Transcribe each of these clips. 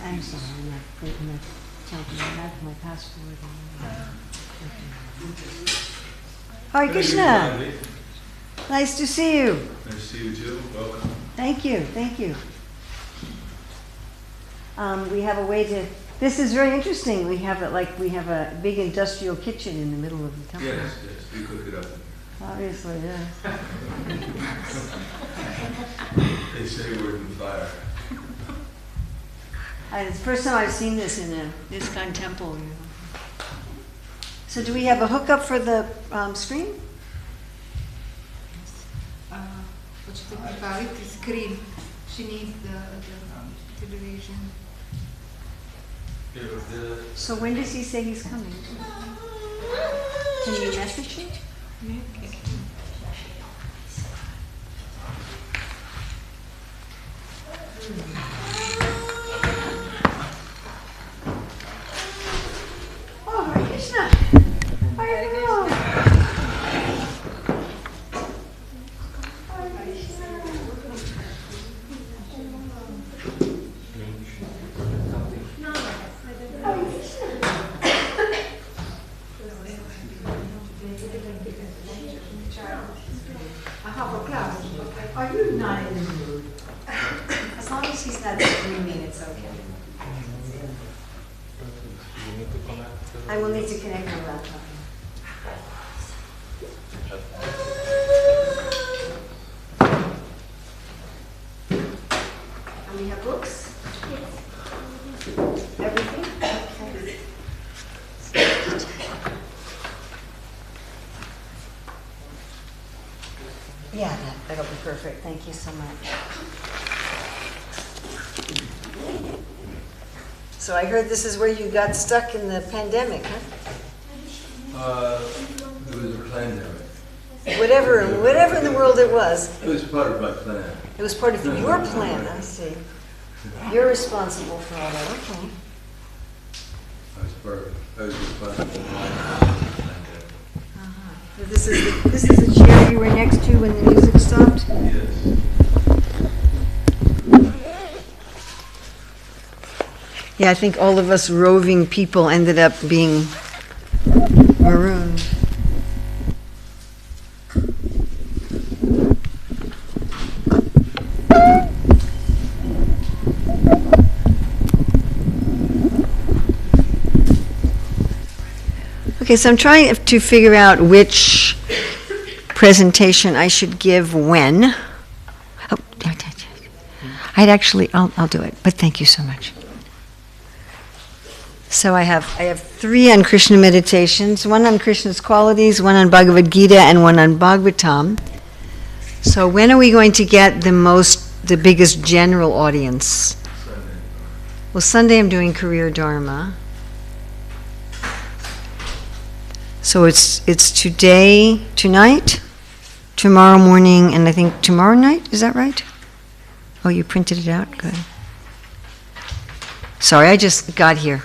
I'm sorry, I'm not jumping. I have my passport. Hare Krišna. Nice to see you. Nice to see you too. Welcome. Thank you, thank you. We have a way to. This is very interesting. We have it like we have a big industrial kitchen in the middle of the temple. Yes, we cook it up. Obviously, yeah. They say we're in the fire. It's the first time I've seen this in a ISKCON temple. You know. So do we have a hookup for the screen? Hoćete pripaviti screen. She needs the television. So when does he say he's coming? Can you message him? Okay. Oh, Hare Krišna. Hare Krishna. Are you not in the mood? As long as he's not screaming, it's okay. I will need to connect my laptop. And we have books? Yes. Everything? Okay. Yeah, that'll be perfect. Thank you so much. So I heard this is where you got stuck in the pandemic, huh? It was a pandemic. Whatever in the world it was. It was part of my plan. It was part of your plan, I see. You're responsible for all that, okay. I was responsible for my pandemic. So this is the chair you were next to when the music stopped? Yes. Yeah, I think all of us roving people ended up being marooned. Okay, so I'm trying to figure out which presentation I should give when. Oh, I'll do it, but thank you so much. So I have 3 on Krishna meditations, 1 on Krishna's qualities, 1 on Bhagavad Gita, and 1 on Bhagavatam. So when are we going to get the biggest general audience? Sunday. Well, Sunday I'm doing Career Dharma. So it's tonight, tomorrow morning, and I think tomorrow night, is that right? Oh, you printed it out? Good. Sorry, I just got here.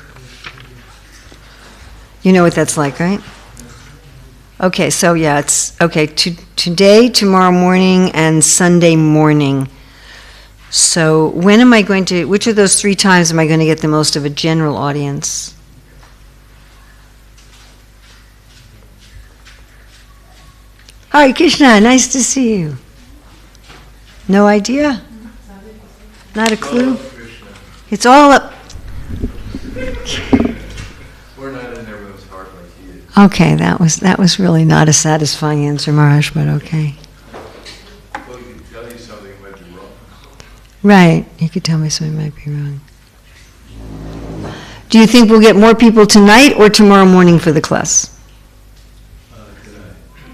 You know what that's like, right? Okay, so yeah, it's okay. Today, tomorrow morning, and Sunday morning. So when am I going to? Which of those 3 times am I going to get the most of a general audience? Hare Krishna, nice to see you. No idea? Not a clue? It's all up. We're not in everyone's heart like he is. Okay, that was really not a satisfying answer, Maharaj, but okay. Well, he can tell you something might be wrong. Right, you could tell me something might be wrong. Do you think we'll get more people tonight or tomorrow morning for the class?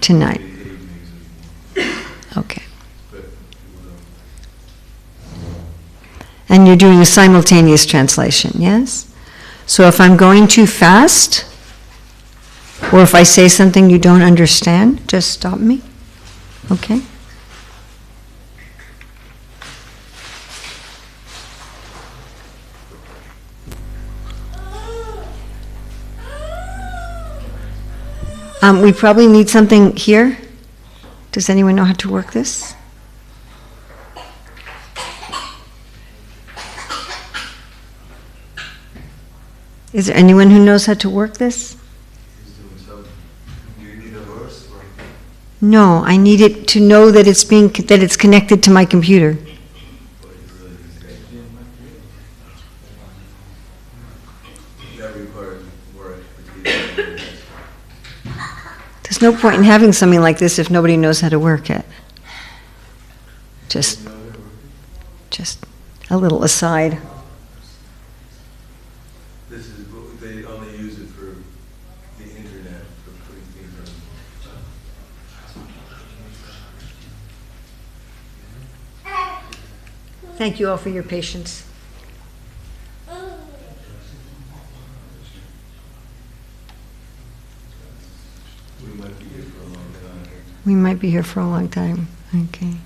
Tonight. Tonight. Okay. And you're doing a simultaneous translation, yes? So if I'm going too fast, or if I say something you don't understand, just stop me. Okay? We probably need something here. Does anyone know how to work this? Is there anyone who knows how to work this? He's doing something. Do you need a verse or? No, I need it to know that it's connected to my computer. That requires more expertise. There's no point in having something like this if nobody knows how to work it. Just a little aside. This is, they only use it for the internet, for putting things on. Thank you all for your patience. We might be here for a long time. We might be here for a long time. Okay.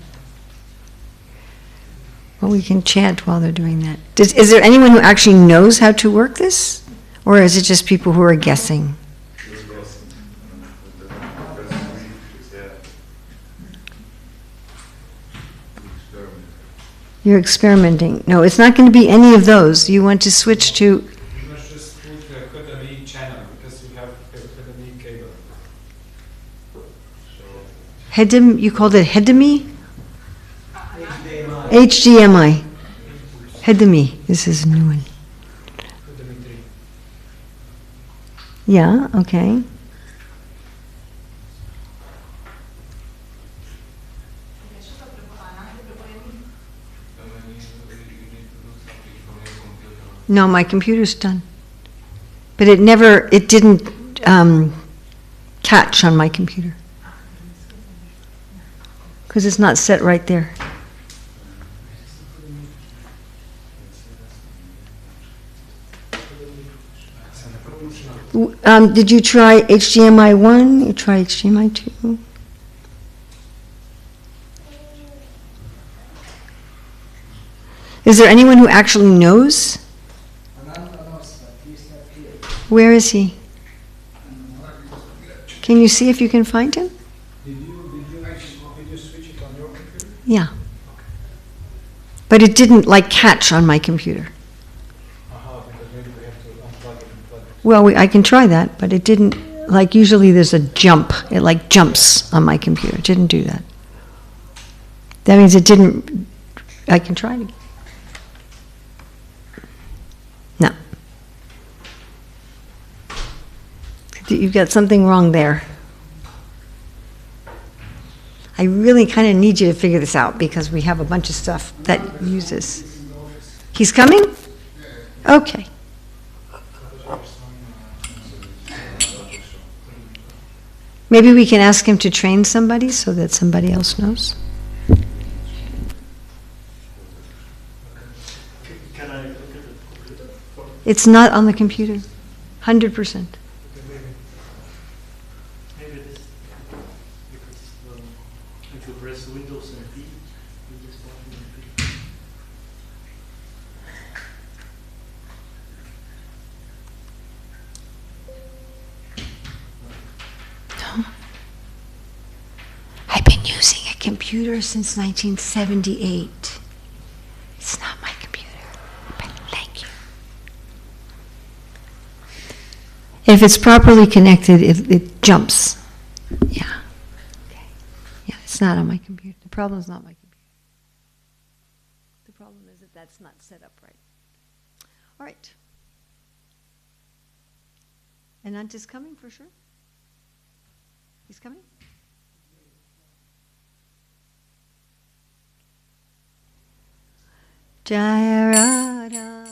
Well, we can chant while they're doing that. Is there anyone who actually knows how to work this? Or is it just people who are guessing? You're experimenting. No, it's not going to be any of those. You want to switch to... You must just put the HDMI channel because we have a HDMI cable. You called it HDMI? HDMI. HDMI. This is a new one. HDMI 3. Yeah, okay. No, my computer's done. But it didn't catch on my computer. Because it's not set right there. Did you try HDMI 1? You try HDMI 2? Is there anyone who actually knows? Where is he? Can you see if you can find him? Did you switch it on your computer? Yeah. But it didn't catch on my computer. Because maybe we have to unplug it and plug it. Well, I can try that, but it didn't, usually there's a jump. It jumps on my computer. It didn't do that. That means it didn't, I can try it again. No. You've got something wrong there. I really kind of need you to figure this out because we have a bunch of stuff that uses. He's coming? Okay. Maybe we can ask him to train somebody so that somebody else knows. Can I look at the computer? It's not on the computer, 100%. Maybe this, because if you press Windows and P, you just want to P. No. I've been using a computer since 1978. It's not my computer, but thank you. If it's properly connected, it jumps. Yeah. Okay. Yeah, it's not on my computer. The problem's not my computer. The problem is that that's not set up right. All right. Anant is coming for sure? He's coming? Jaya Radha.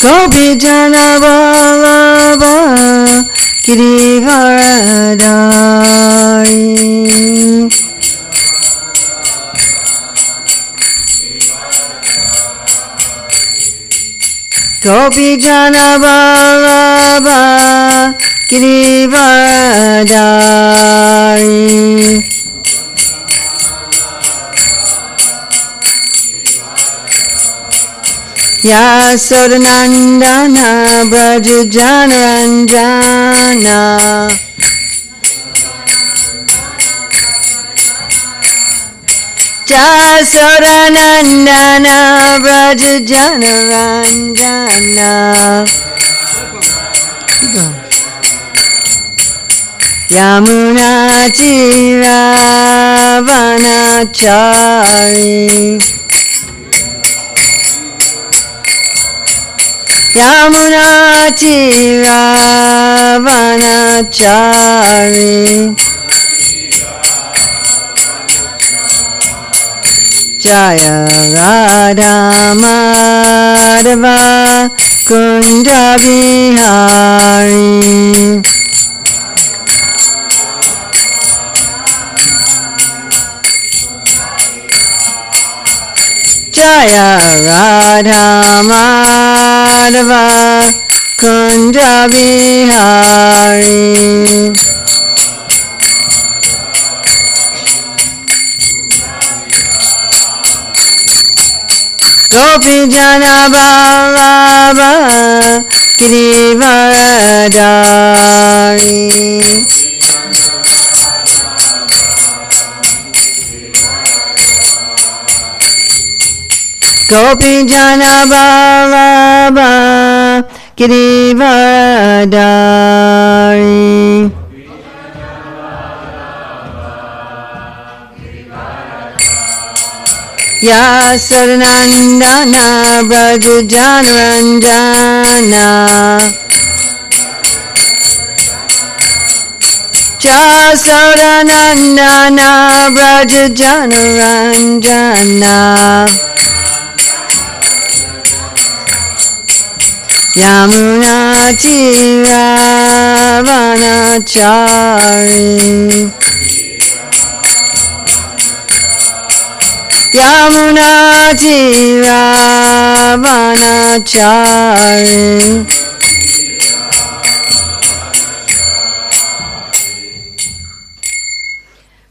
Gopijana Vallabha Girivaradari Gopijana Vallabha Girivaradari. Yasodanandana Brajajanaranjana. Yasodanandana Brajajanaranjana. Yamuna Tiravanachari. Yamuna Tiravanachari. Jaya Radha Madhava Kunda Vihari. Jaya Radha Madhava Kunda Vihari. Gopi Jana Ballabha Girivaradari. Gopi Jana Ballabha Girivaradari. Yasadanandana Brajajanaranjana. Yasadanandana Brajajanaranjana. Yamuna Tiravanachari. Yamuna Tiravanachari.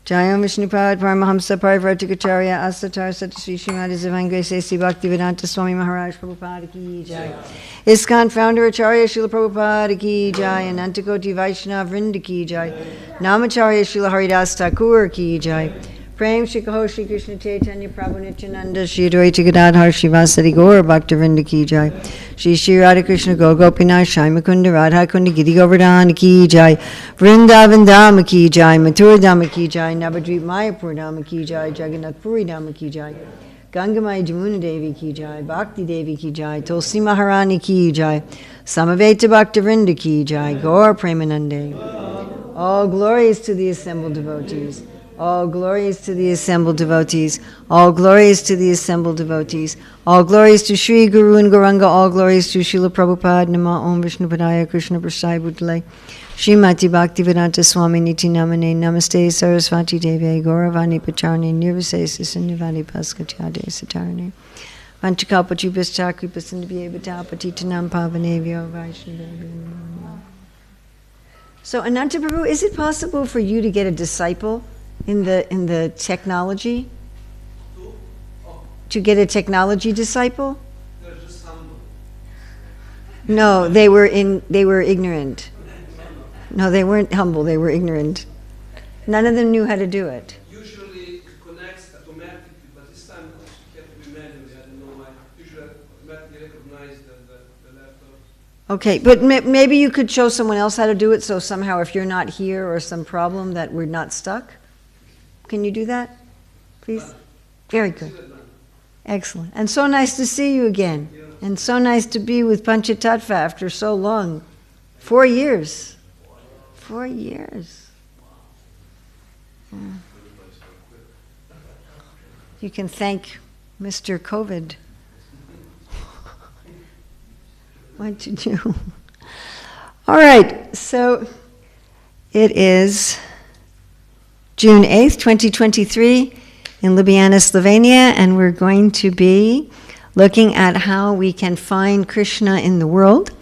Jayam Vishnupad Paramahamsa Parivrajikacharya Asatar Satasri Srimati Zivangre Sesi Bhaktivedanta Swami Maharaj Prabhupada Ki Jai. ISKCON founder Acharya Srila Prabhupada Ki Jai. Anantakoti Vaishnava Vrinda Ki Jai. Namacharya Srila Haridas Thakur Ki Jai. Prem Shri Kaho Shri Krishna Chaitanya Prabhu Nityananda Shri Advaita Gadadhar Shivasati Gaur Bhaktivinoda Ki Jai. Shri Shri Radha Krishna Gopinath Shai Mukunda Radha Kunda Giri Govardhan Ki Jai. Vrindavan Dhama Ki Jai. Mathura Dhama Ki Jai. Navadvip Mayapur Dhama Ki Jai. Jagannath Puri Dhama Ki Jai. Gangamai Jamuna Devi Ki Jai. Bhakti Devi Ki Jai. Tulsi Maharani Ki Jai. Samaveta Bhaktivinoda Ki Jai. Gaur Premanande. All glories to the assembled devotees. All glories to the assembled devotees. All glories to the assembled devotees. All glories to Sri Guru and Gauranga. All glories to Srila Prabhupada. Nama Om Vishnupadaya Krishna Prasthaya Bhutale. Srimati Bhaktivedanta Swami Niti Namane. Namaste Saraswati Devi. Gauravani Pacharne. Nirvisesa Sindhivani Paskatyade Satarne. Vanchakalpachubhas Chakripasindavyeva Patitanam Pavanevyo Vaishnavyo. So Ananta Prabhu, is it possible for you to get a disciple in the technology? To get a technology disciple? They're just humble. No, they were ignorant. No, they weren't humble, they were ignorant. None of them knew how to do it. Usually it connects automatically, but this time you have to be manually. I don't know why. Usually automatically recognize the laptop. Okay, but maybe you could show someone else how to do it, so somehow if you're not here or some problem that we're not stuck. Can you do that, please? Very good. Excellent. And so nice to see you again. And so nice to be with Panchatattva after so long. 4 years. 4 years. Yeah. You can thank Mr. COVID. What'd you do? All right, so it is June 8th, 2023 in Ljubljana, Slovenia, and we're going to be looking at how we can find Krishna in the world.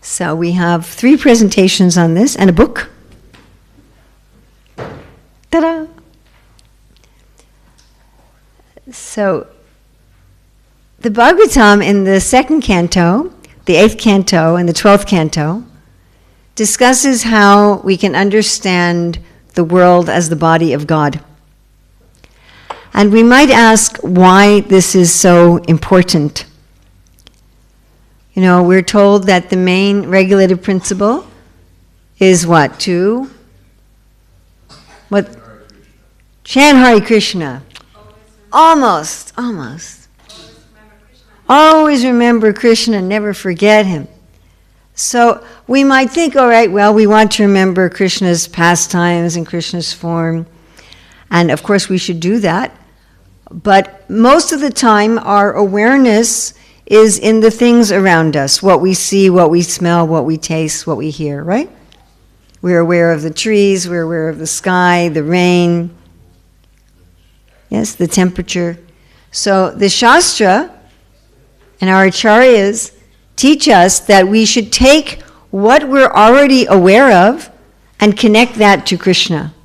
So we have 3 presentations on this and a book. Ta-da! So the Bhagavatam in the 2nd canto, the 8th canto, and the 12th canto discusses how we can understand the world as the body of God. And we might ask why this is so important. You know, we're told that the main regulative principle is what? What? Chant Hare Krishna. Almost. Always remember Krishna, never forget him. So we might think, all right, well, we want to remember Krishna's pastimes and Krishna's form. And of course we should do that. But most of the time our awareness is in the things around us, what we see, what we smell, what we taste, what we hear, right? We're aware of the trees, we're aware of the sky, the rain, yes, the temperature. So the Shastra and our acharyas teach us that we should take what we're already aware of and connect that to Krishna.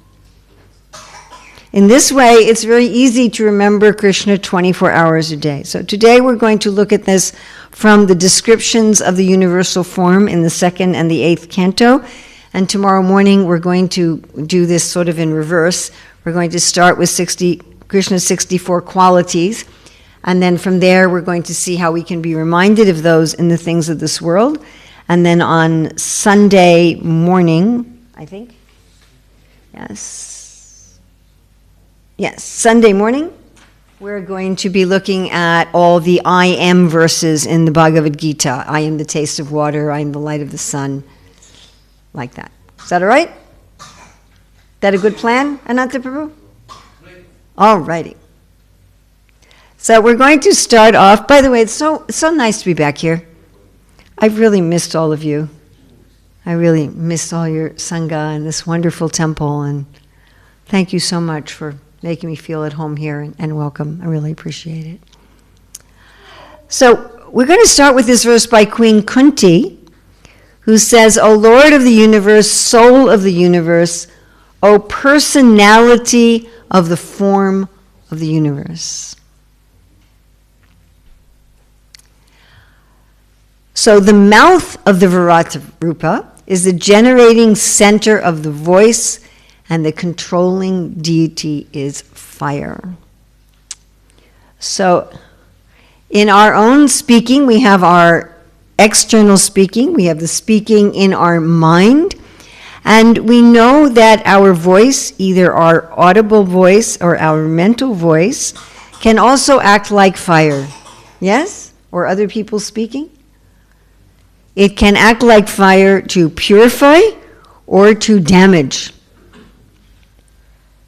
In this way, it's very easy to remember Krishna 24 hours a day. So today we're going to look at this from the descriptions of the universal form in the 2nd and the 8th canto. And tomorrow morning we're going to do this sort of in reverse. We're going to start with Krishna's 64 qualities. And then from there we're going to see how we can be reminded of those in the things of this world. And then on Sunday morning, I think, Yes, Sunday morning, we're going to be looking at all the I am verses in the Bhagavad Gita. I am the taste of water, I am the light of the sun, like that. Is that all right? That a good plan, Ananta Prabhu? All righty. So we're going to start off, by the way, it's so nice to be back here. I've really missed all of you. I really missed all your Sangha and this wonderful temple, and thank you so much for making me feel at home here and welcome. I really appreciate it. So we're going to start with this verse by Queen Kunti, who says, O Lord of the universe, soul of the universe, O personality of the form of the universe. So the mouth of the Virata Rupa is the generating center of the voice, and the controlling deity is fire. So in our own speaking, we have our external speaking, we have the speaking in our mind, and we know that our voice, either our audible voice or our mental voice, can also act like fire. Yes? Or other people speaking? It can act like fire to purify or to damage.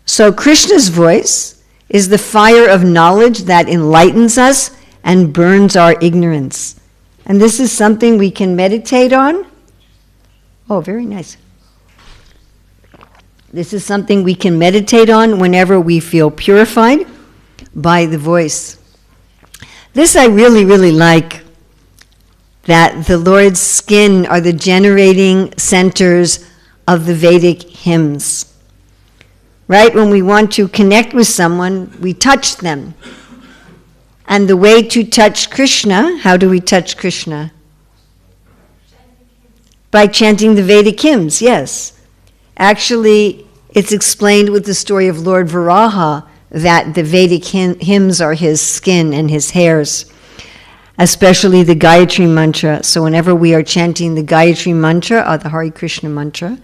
So Krishna's voice is the fire of knowledge that enlightens us and burns our ignorance. And this is something we can meditate on. Oh, very nice. This is something we can meditate on whenever we feel purified by the voice. This I really, really like, that the Lord's skin are the generating centers of the Vedic hymns. Right? When we want to connect with someone, we touch them. And the way to touch Krishna, how do we touch Krishna? By chanting the Vedic hymns, yes. Actually, it's explained with the story of Lord Varaha that the Vedic hymns are his skin and his hairs, especially the Gayatri mantra. So whenever we are chanting the Gayatri mantra or the Hare Krishna mantra,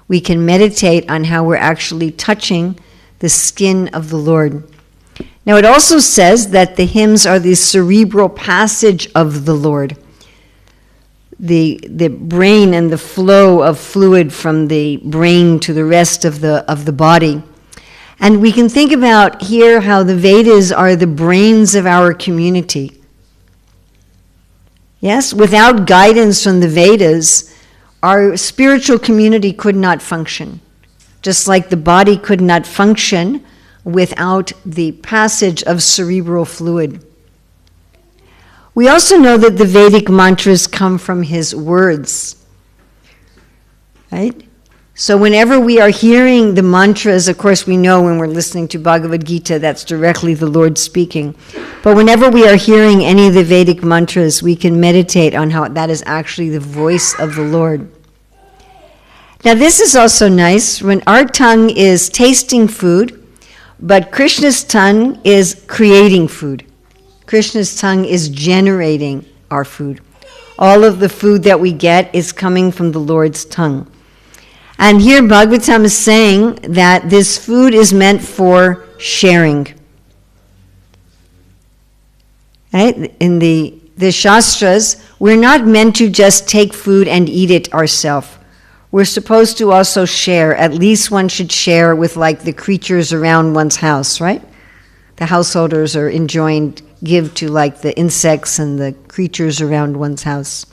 we can meditate on how we're actually touching the skin of the Lord. Now it also says that the hymns are the cerebral passage of the Lord. The brain and the flow of fluid from the brain to the rest of the body. And we can think about here how the Vedas are the brains of our community. Yes, without guidance from the Vedas, our spiritual community could not function, just like the body could not function without the passage of cerebral fluid. We also know that the Vedic mantras come from his words, right? So whenever we are hearing the mantras, of course we know when we're listening to Bhagavad Gita, that's directly the Lord speaking. But whenever we are hearing any of the Vedic mantras, we can meditate on how that is actually the voice of the Lord. Now this is also nice, when our tongue is tasting food, but Krishna's tongue is creating food. Krishna's tongue is generating our food. All of the food that we get is coming from the Lord's tongue. And here Bhagavatam is saying that this food is meant for sharing. Right? In the Shastras, we're not meant to just take food and eat it ourselves. We're supposed to also share. At least one should share with like the creatures around one's house, right? The householders are enjoined give to like the insects and the creatures around one's house.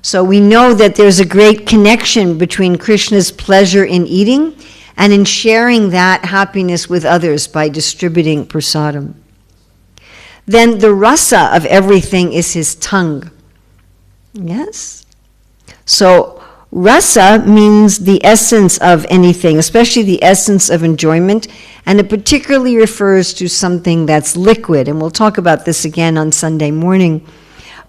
So we know that there's a great connection between Krishna's pleasure in eating and in sharing that happiness with others by distributing prasadam. Then the rasa of everything is his tongue. Yes? So rasa means the essence of anything, especially the essence of enjoyment, and it particularly refers to something that's liquid, and we'll talk about this again on Sunday morning.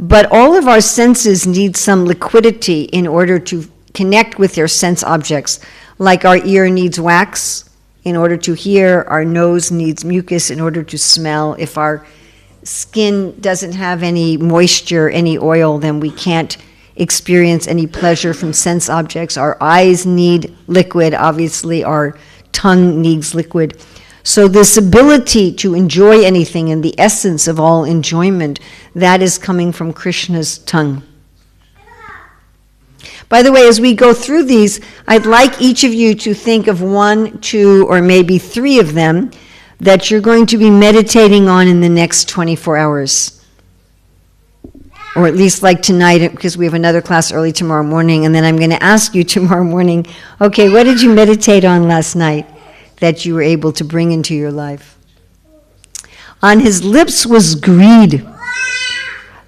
But all of our senses need some liquidity in order to connect with their sense objects, like our ear needs wax in order to hear, our nose needs mucus in order to smell. If our skin doesn't have any moisture, any oil, then we can't experience any pleasure from sense objects. Our eyes need liquid, obviously our tongue needs liquid. So this ability to enjoy anything and the essence of all enjoyment, that is coming from Krishna's tongue. By the way, as we go through these, I'd like each of you to think of 1, 2, or maybe 3 of them that you're going to be meditating on in the next 24 hours. Or at least like tonight, because we have another class early tomorrow morning, and then I'm going to ask you tomorrow morning, okay, what did you meditate on last night that you were able to bring into your life? On his lips was greed.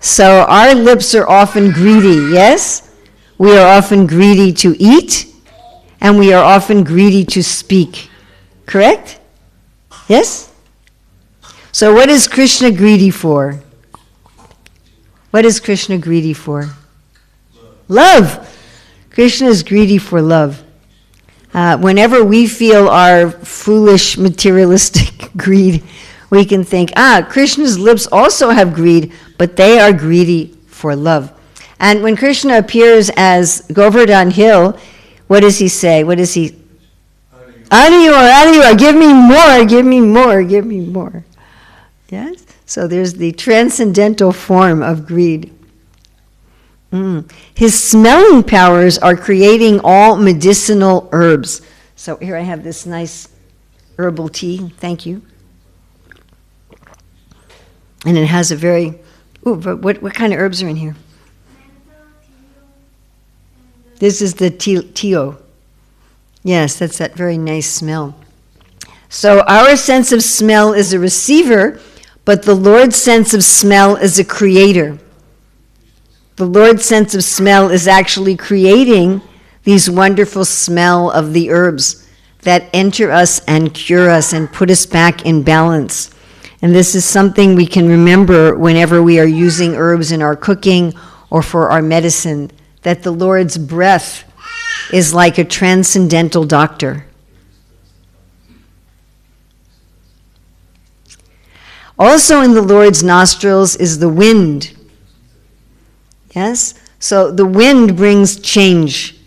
So our lips are often greedy, yes? We are often greedy to eat, and we are often greedy to speak. Correct? Yes? So what is Krishna greedy for? What is Krishna greedy for? Love. Krishna is greedy for love. Whenever we feel our foolish materialistic greed, we can think, Krishna's lips also have greed, but they are greedy for love. And when Krishna appears as Govardhan Hill, what does he say? What does he? Adiyor, give me more, give me more, give me more. Yes? So there's the transcendental form of greed. His smelling powers are creating all medicinal herbs. So here I have this nice herbal tea. Thank you. And it has a very... but what kind of herbs are in here? This is the tio. Yes, that's that very nice smell. So our sense of smell is a receiver, but the Lord's sense of smell is a creator. The Lord's sense of smell is actually creating these wonderful smell of the herbs that enter us and cure us and put us back in balance. And this is something we can remember whenever we are using herbs in our cooking or for our medicine, that the Lord's breath is like a transcendental doctor. Also in the Lord's nostrils is the wind. Yes? So the wind brings change.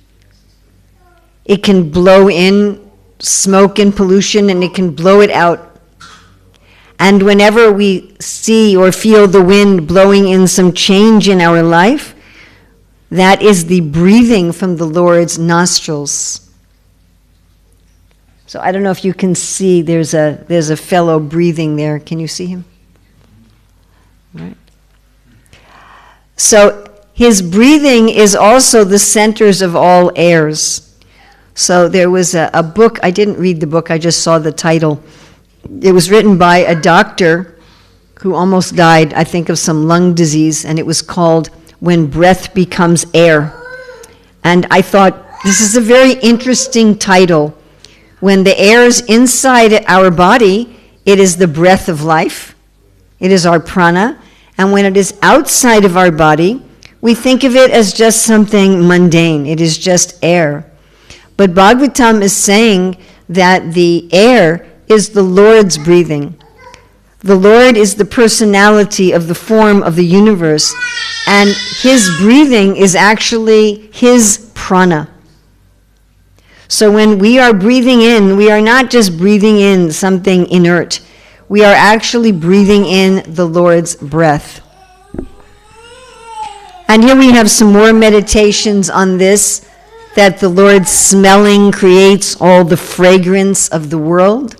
It can blow in smoke and pollution, and it can blow it out. And whenever we see or feel the wind blowing in some change in our life, that is the breathing from the Lord's nostrils. So I don't know if you can see, there's a fellow breathing there. Can you see him? Right. So his breathing is also the centers of all airs. So there was a book, I didn't read the book, I just saw the title. It was written by a doctor who almost died, I think, of some lung disease, and it was called When Breath Becomes Air. And I thought, this is a very interesting title. When the air is inside our body, it is the breath of life. It is our prana. And when it is outside of our body, we think of it as just something mundane. It is just air. But Bhagavatam is saying that the air is the Lord's breathing. The Lord is the personality of the form of the universe, and his breathing is actually his prana. So when we are breathing in, we are not just breathing in something inert. We are actually breathing in the Lord's breath. And here we have some more meditations on this, that the Lord's smelling creates all the fragrance of the world.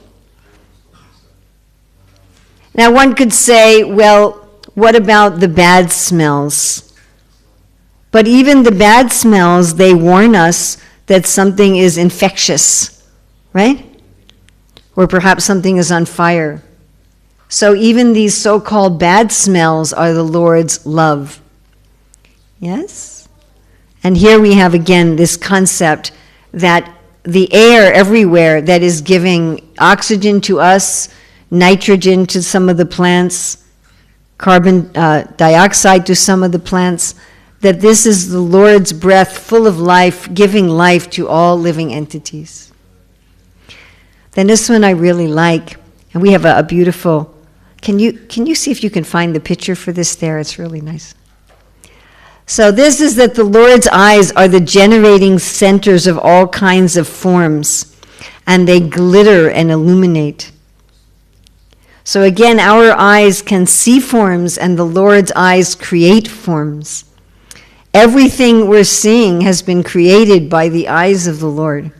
Now one could say, well, what about the bad smells? But even the bad smells, they warn us that something is infectious, right? Or perhaps something is on fire. So even these so-called bad smells are the Lord's love. Yes? And here we have again this concept that the air everywhere that is giving oxygen to us, nitrogen to some of the plants, carbon dioxide to some of the plants, that this is the Lord's breath full of life, giving life to all living entities. Then this one I really like, and we have a beautiful, can you see if you can find the picture for this there? It's really nice. So this is that the Lord's eyes are the generating centers of all kinds of forms, and they glitter and illuminate. So again, our eyes can see forms, and the Lord's eyes create forms. Everything we're seeing has been created by the eyes of the Lord.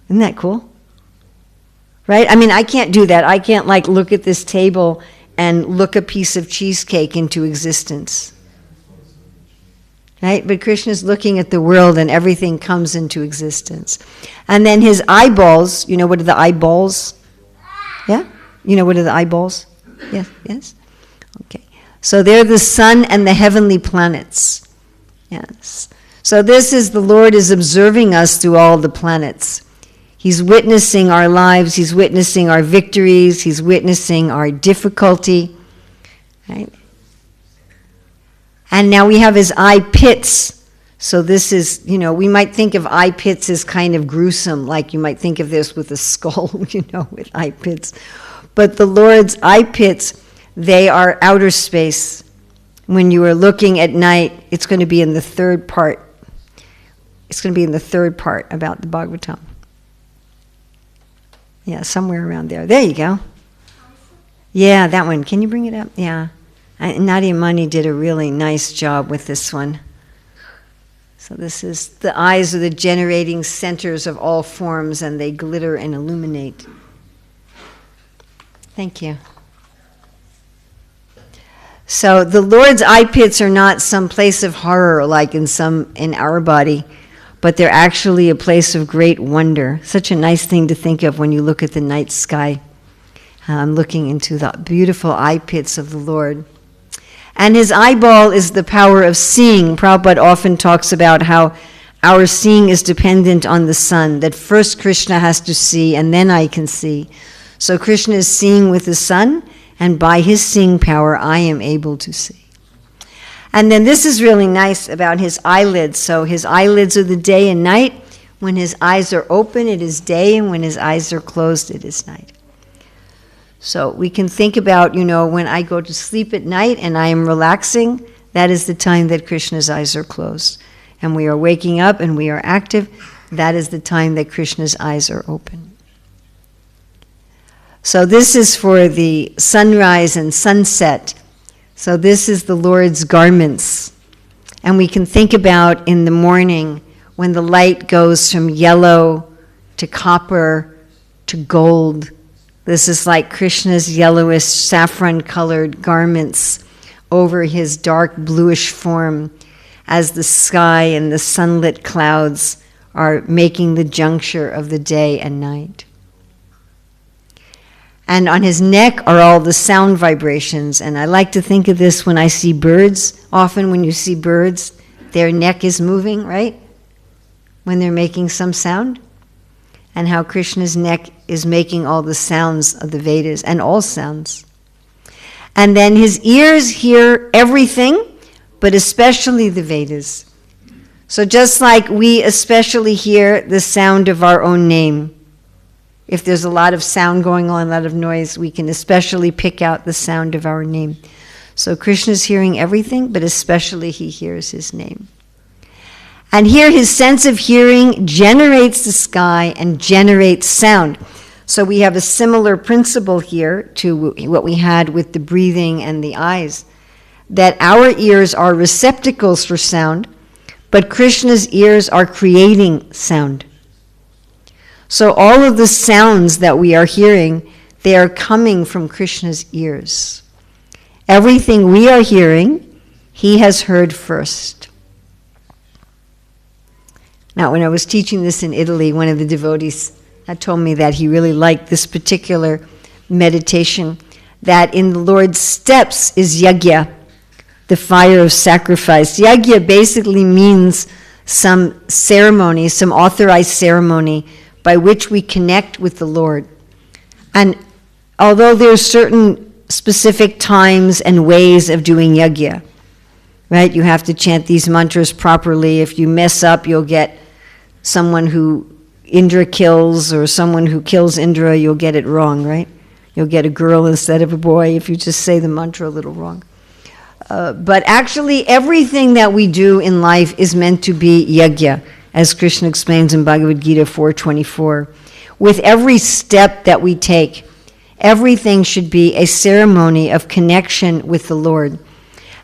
Isn't that cool? Right? I mean, I can't do that. I can't look at this table and look a piece of cheesecake into existence. Right? But Krishna's looking at the world and everything comes into existence. And then his eyeballs, you know what are the eyeballs? Yeah? You know what are the eyeballs? Yes? Yes? Okay. So they're the sun and the heavenly planets. Yes. So this is the Lord is observing us through all the planets. He's witnessing our lives. He's witnessing our victories. He's witnessing our difficulty. Right? And now we have his eye pits. So this is, we might think of eye pits as kind of gruesome, like you might think of this with a skull, with eye pits. But the Lord's eye pits, they are outer space. When you are looking at night, it's going to be in the third part. It's going to be in the third part about the Bhagavatam. Yeah, somewhere around there. There you go. Yeah, that one. Can you bring it up? Yeah. Nadia Mani did a really nice job with this one. So this is, the eyes are the generating centers of all forms, and they glitter and illuminate. Thank you. So the Lord's eye pits are not some place of horror like in our body, but they're actually a place of great wonder. Such a nice thing to think of when you look at the night sky. Looking into the beautiful eye pits of the Lord. And his eyeball is the power of seeing. Prabhupada often talks about how our seeing is dependent on the sun, that first Krishna has to see and then I can see. So Krishna is seeing with the sun, and by his seeing power, I am able to see. And then this is really nice about his eyelids. So his eyelids are the day and night. When his eyes are open, it is day, and when his eyes are closed, it is night. So we can think about, when I go to sleep at night and I am relaxing, that is the time that Krishna's eyes are closed. And we are waking up and we are active, that is the time that Krishna's eyes are open. So this is for the sunrise and sunset. So this is the Lord's garments. And we can think about in the morning when the light goes from yellow to copper to gold. This is like Krishna's yellowish saffron-colored garments over his dark bluish form as the sky and the sunlit clouds are making the juncture of the day and night. And on his neck are all the sound vibrations. And I like to think of this when I see birds. Often when you see birds, their neck is moving, right? When they're making some sound. And how Krishna's neck is making all the sounds of the Vedas and all sounds. And then his ears hear everything, but especially the Vedas. So just like we especially hear the sound of our own name, if there's a lot of sound going on, a lot of noise, we can especially pick out the sound of our name. So Krishna's hearing everything, but especially he hears his name. And here his sense of hearing generates the sky and generates sound. So we have a similar principle here to what we had with the breathing and the eyes, that our ears are receptacles for sound, but Krishna's ears are creating sound. So all of the sounds that we are hearing, they are coming from Krishna's ears. Everything we are hearing, he has heard first. Now, when I was teaching this in Italy, one of the devotees had told me that he really liked this particular meditation, that in the Lord's steps is yajna, the fire of sacrifice. Yajna basically means some ceremony, some authorized ceremony by which we connect with the Lord. And although there are certain specific times and ways of doing yajna, right? You have to chant these mantras properly. If you mess up, you'll get someone who Indra kills, or someone who kills Indra, you'll get it wrong, right? You'll get a girl instead of a boy if you just say the mantra a little wrong. But actually, everything that we do in life is meant to be yajna, as Krishna explains in Bhagavad Gita 4:24. With every step that we take, everything should be a ceremony of connection with the Lord.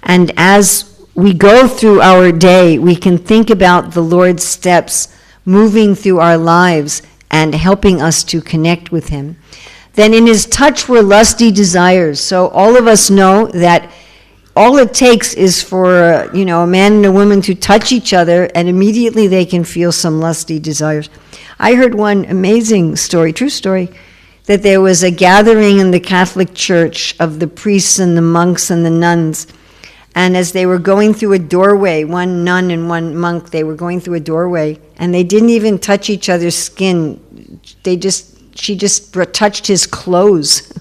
And as we go through our day, we can think about the Lord's steps moving through our lives and helping us to connect with him. Then in his touch were lusty desires. So all of us know that all it takes is for a man and a woman to touch each other, and immediately they can feel some lusty desires. I heard one amazing story, true story, that there was a gathering in the Catholic Church of the priests and the monks and the nuns, and as they were going through a doorway, one nun and one monk, they were going through a doorway, and they didn't even touch each other's skin. She just touched his clothes,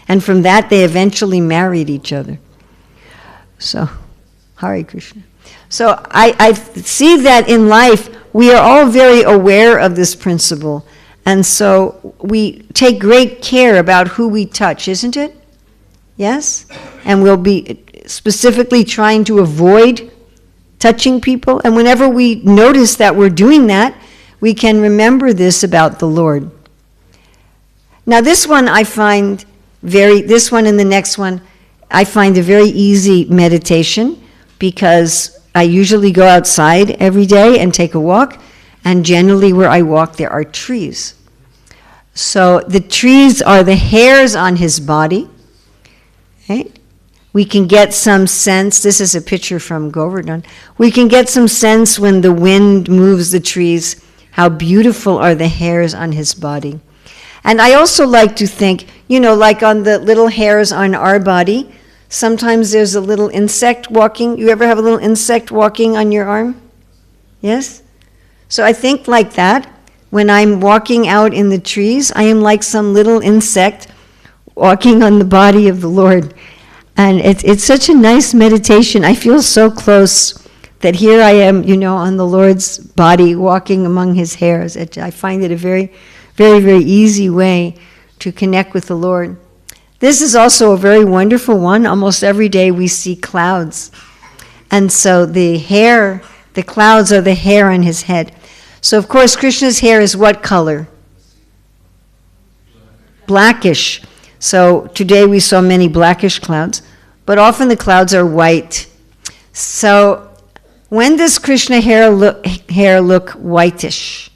and from that they eventually married each other. So, Hare Krishna. So I see that in life we are all very aware of this principle, and so we take great care about who we touch, isn't it? Yes? And we'll be specifically trying to avoid touching people, and whenever we notice that we're doing that, we can remember this about the Lord. Now this one I find this one and the next one, I find a very easy meditation, because I usually go outside every day and take a walk, and generally where I walk there are trees. So the trees are the hairs on his body, right? We can get some sense, this is a picture from Govardhan, we can get some sense when the wind moves the trees, how beautiful are the hairs on his body. And I also like to think, like on the little hairs on our body, sometimes there's a little insect walking. You ever have a little insect walking on your arm? Yes? So I think like that. When I'm walking out in the trees, I am like some little insect walking on the body of the Lord. And it's such a nice meditation. I feel so close that here I am, on the Lord's body, walking among his hairs. I find it a very, very, very easy way to connect with the Lord. This is also a very wonderful one. Almost every day we see clouds. And so the clouds are the hair on his head. So of course Krishna's hair is what color? Blackish. So today we saw many blackish clouds, but often the clouds are white. So when does Krishna hair look whitish?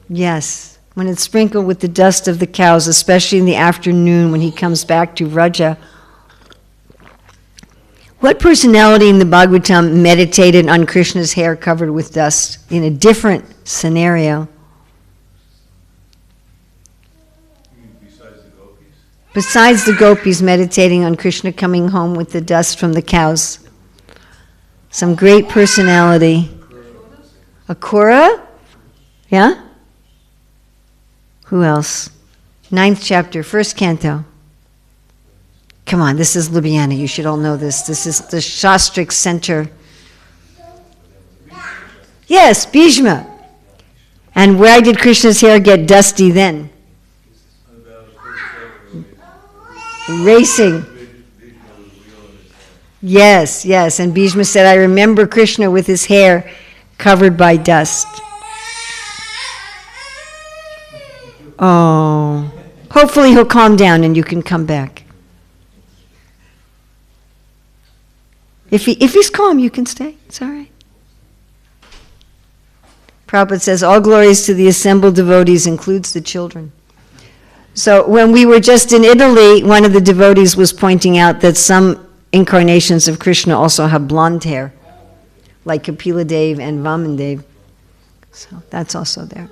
Yes, when it's sprinkled with the dust of the cows, especially in the afternoon when he comes back to Vraja. What personality in the Bhagavatam meditated on Krishna's hair covered with dust in a different scenario? Besides the gopis meditating on Krishna coming home with the dust from the cows. Some great personality. Akura? Yeah? Who else? 9th chapter, 1st canto. Come on, this is Ljubljana. You should all know this. This is the Shastric center. Yes, Bhishma. And why did Krishna's hair get dusty then? Racing. Yes, yes. And Bhishma said, I remember Krishna with his hair covered by dust. Oh. Hopefully he'll calm down and you can come back. If he's calm, you can stay. It's all right. Prabhupada says, all glories to the assembled devotees includes the children. So when we were just in Italy, one of the devotees was pointing out that some incarnations of Krishna also have blonde hair, like Kapila Dev and Vamandev. So that's also there.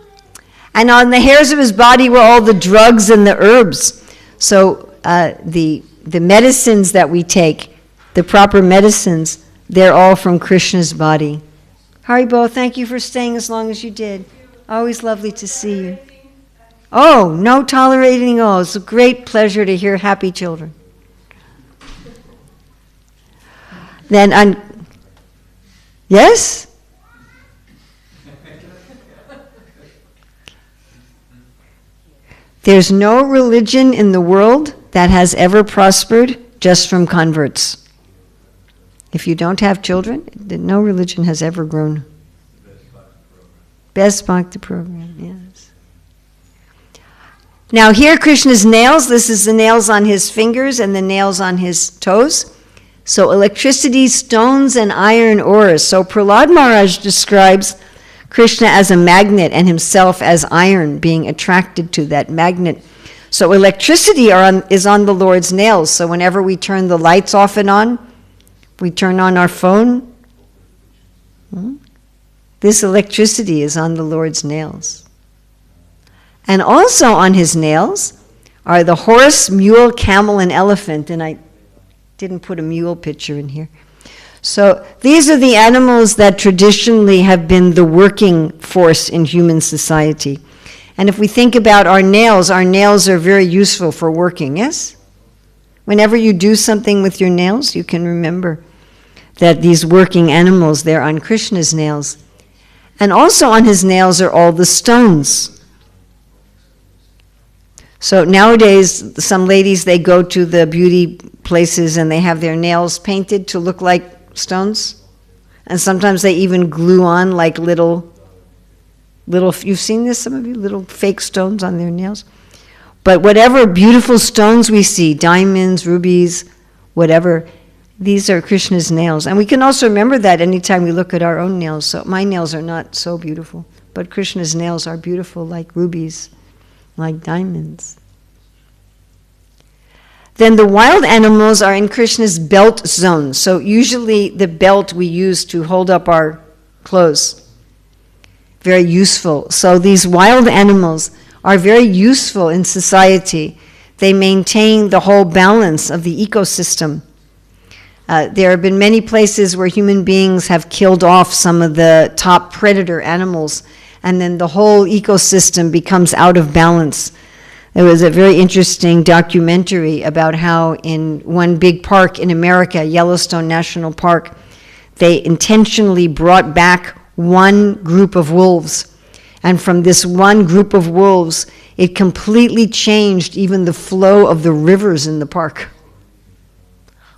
And on the hairs of his body were all the drugs and the herbs. So the medicines that we take, the proper medicines, they're all from Krishna's body. Haribo, thank you for staying as long as you did. Always lovely to see you. Oh, no tolerating all. It's a great pleasure to hear happy children. Then, yes? There's no religion in the world that has ever prospered just from converts. If you don't have children, no religion has ever grown. Best bhakti program, yes. Now here Krishna's nails, this is the nails on his fingers and the nails on his toes. So electricity, stones, and iron ores. So Prahlad Maharaj describes Krishna as a magnet and himself as iron, being attracted to that magnet. So electricity is on the Lord's nails. So whenever we turn the lights off and on, we turn on our phone, this electricity is on the Lord's nails. And also on his nails are the horse, mule, camel, and elephant. And I didn't put a mule picture in here. So these are the animals that traditionally have been the working force in human society. And if we think about our nails are very useful for working, yes? Whenever you do something with your nails, you can remember that these working animals, they're on Krishna's nails. And also on his nails are all the stones. So nowadays, some ladies, they go to the beauty places and they have their nails painted to look like stones. And sometimes they even glue on like little, you've seen this, some of you, little fake stones on their nails. But whatever beautiful stones we see, diamonds, rubies, whatever, these are Krishna's nails. And we can also remember that anytime we look at our own nails. So my nails are not so beautiful, but Krishna's nails are beautiful like rubies, like diamonds. Then the wild animals are in Krishna's belt zone. So usually the belt we use to hold up our clothes. Very useful. So these wild animals are very useful in society. They maintain the whole balance of the ecosystem. There have been many places where human beings have killed off some of the top predator animals, and then the whole ecosystem becomes out of balance. There was a very interesting documentary about how in one big park in America, Yellowstone National Park, they intentionally brought back one group of wolves. And from this one group of wolves, it completely changed even the flow of the rivers in the park.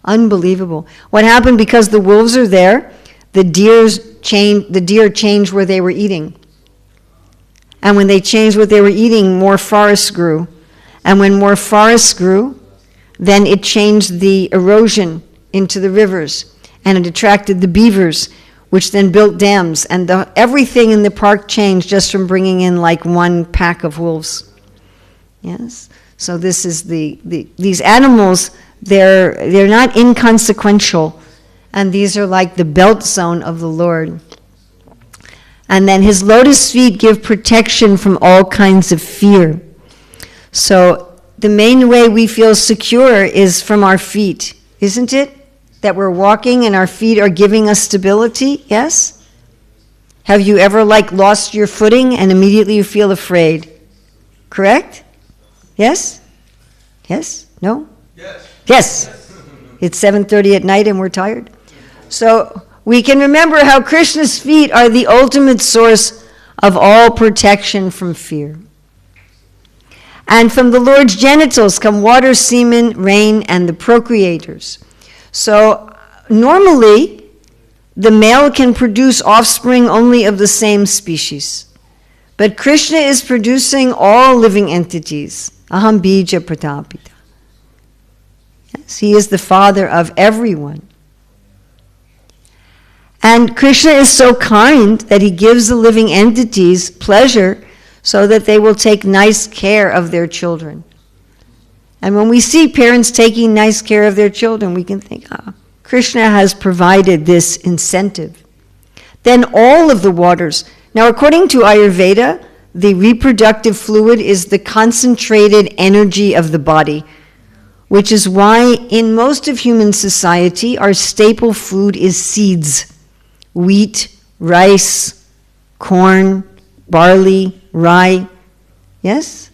Unbelievable. What happened, because the wolves are there, the deer changed where they were eating. And when they changed what they were eating, more forests grew. And when more forests grew, then it changed the erosion into the rivers. And it attracted the beavers, which then built dams. And everything in the park changed just from bringing in like one pack of wolves. Yes? So this is these animals, they're not inconsequential. And these are like the belt zone of the Lord. And then his lotus feet give protection from all kinds of fear. So the main way we feel secure is from our feet, isn't it? That we're walking and our feet are giving us stability, yes? Have you ever lost your footing and immediately you feel afraid? Correct? Yes? Yes? No? Yes. Yes. It's 7:30 at night and we're tired. So we can remember how Krishna's feet are the ultimate source of all protection from fear. And from the Lord's genitals come water, semen, rain, and the procreators. So normally, the male can produce offspring only of the same species. But Krishna is producing all living entities. Aham bija pratapita. Yes, he is the father of everyone. And Krishna is so kind that he gives the living entities pleasure so that they will take nice care of their children. And when we see parents taking nice care of their children, we can think, Krishna has provided this incentive. Then all of the waters. Now, according to Ayurveda, the reproductive fluid is the concentrated energy of the body, which is why in most of human society, our staple food is seeds. Wheat, rice, corn, barley, rye. Yes?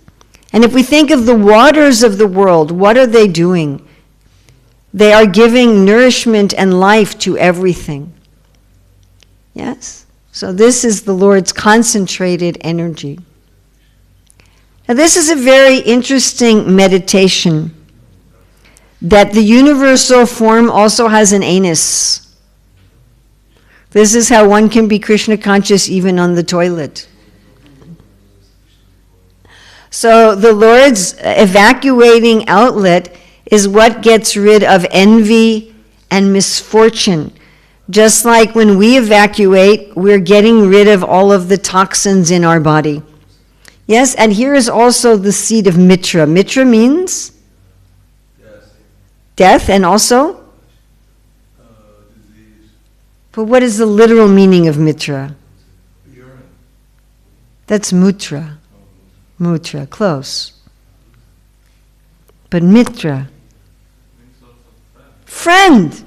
And if we think of the waters of the world, what are they doing? They are giving nourishment and life to everything. Yes? So this is the Lord's concentrated energy. Now this is a very interesting meditation, that the universal form also has an anus. This is how one can be Krishna conscious even on the toilet. So the Lord's evacuating outlet is what gets rid of envy and misfortune. Just like when we evacuate, we're getting rid of all of the toxins in our body. Yes, and here is also the seed of mitra. Mitra means death, and also? Disease. But what is the literal meaning of mitra? Urine. That's mutra. Mutra, close. But mitra, friend.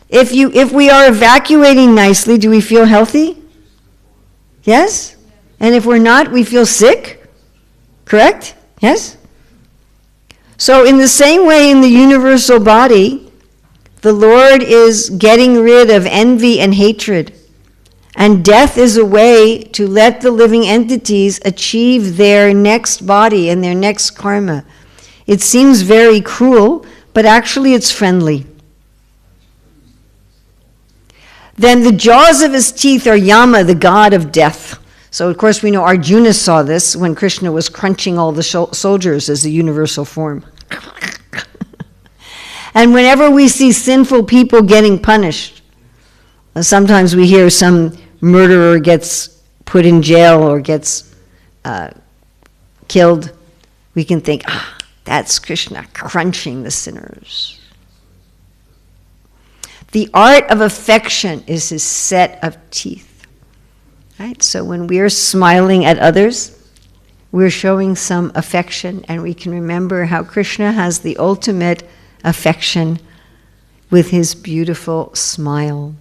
If we are evacuating nicely, do we feel healthy? Yes? And if we're not, we feel sick? Correct? Yes? So in the same way in the universal body, the Lord is getting rid of envy and hatred. And death is a way to let the living entities achieve their next body and their next karma. It seems very cruel, but actually it's friendly. Then the jaws of his teeth are Yama, the god of death. So of course we know Arjuna saw this when Krishna was crunching all the soldiers as the universal form. And whenever we see sinful people getting punished, sometimes we hear some murderer gets put in jail or gets killed, we can think, that's Krishna crunching the sinners. The art of affection is his set of teeth. Right? So when we're smiling at others, we're showing some affection, and we can remember how Krishna has the ultimate affection with his beautiful smile.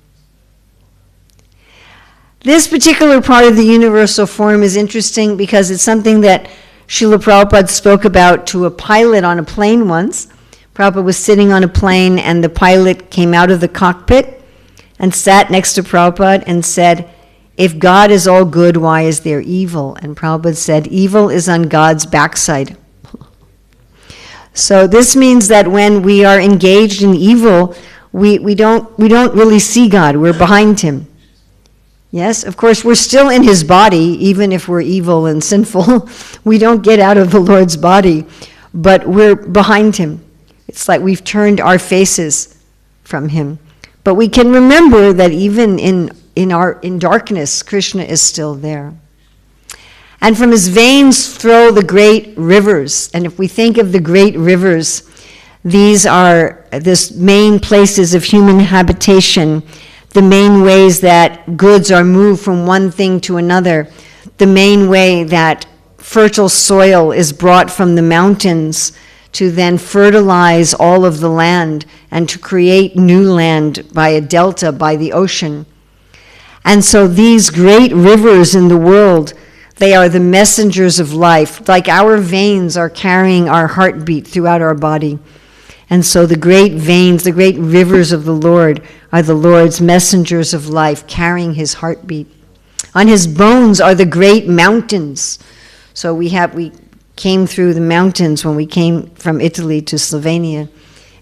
This particular part of the universal form is interesting because it's something that Srila Prabhupada spoke about to a pilot on a plane once. Prabhupada was sitting on a plane and the pilot came out of the cockpit and sat next to Prabhupada and said, if God is all good, why is there evil? And Prabhupada said, evil is on God's backside. So this means that when we are engaged in evil, we don't really see God, we're behind him. Yes, of course, we're still in his body, even if we're evil and sinful. We don't get out of the Lord's body, but we're behind him. It's like we've turned our faces from him. But we can remember that even in darkness, Krishna is still there. And from his veins flow the great rivers. And if we think of the great rivers, these are the main places of human habitation, the main ways that goods are moved from one thing to another, the main way that fertile soil is brought from the mountains to then fertilize all of the land and to create new land by a delta, by the ocean. And so these great rivers in the world, they are the messengers of life. Like our veins are carrying our heartbeat throughout our body. And so the great veins, the great rivers of the Lord are the Lord's messengers of life, carrying his heartbeat. On his bones are the great mountains. So we came through the mountains when we came from Italy to Slovenia.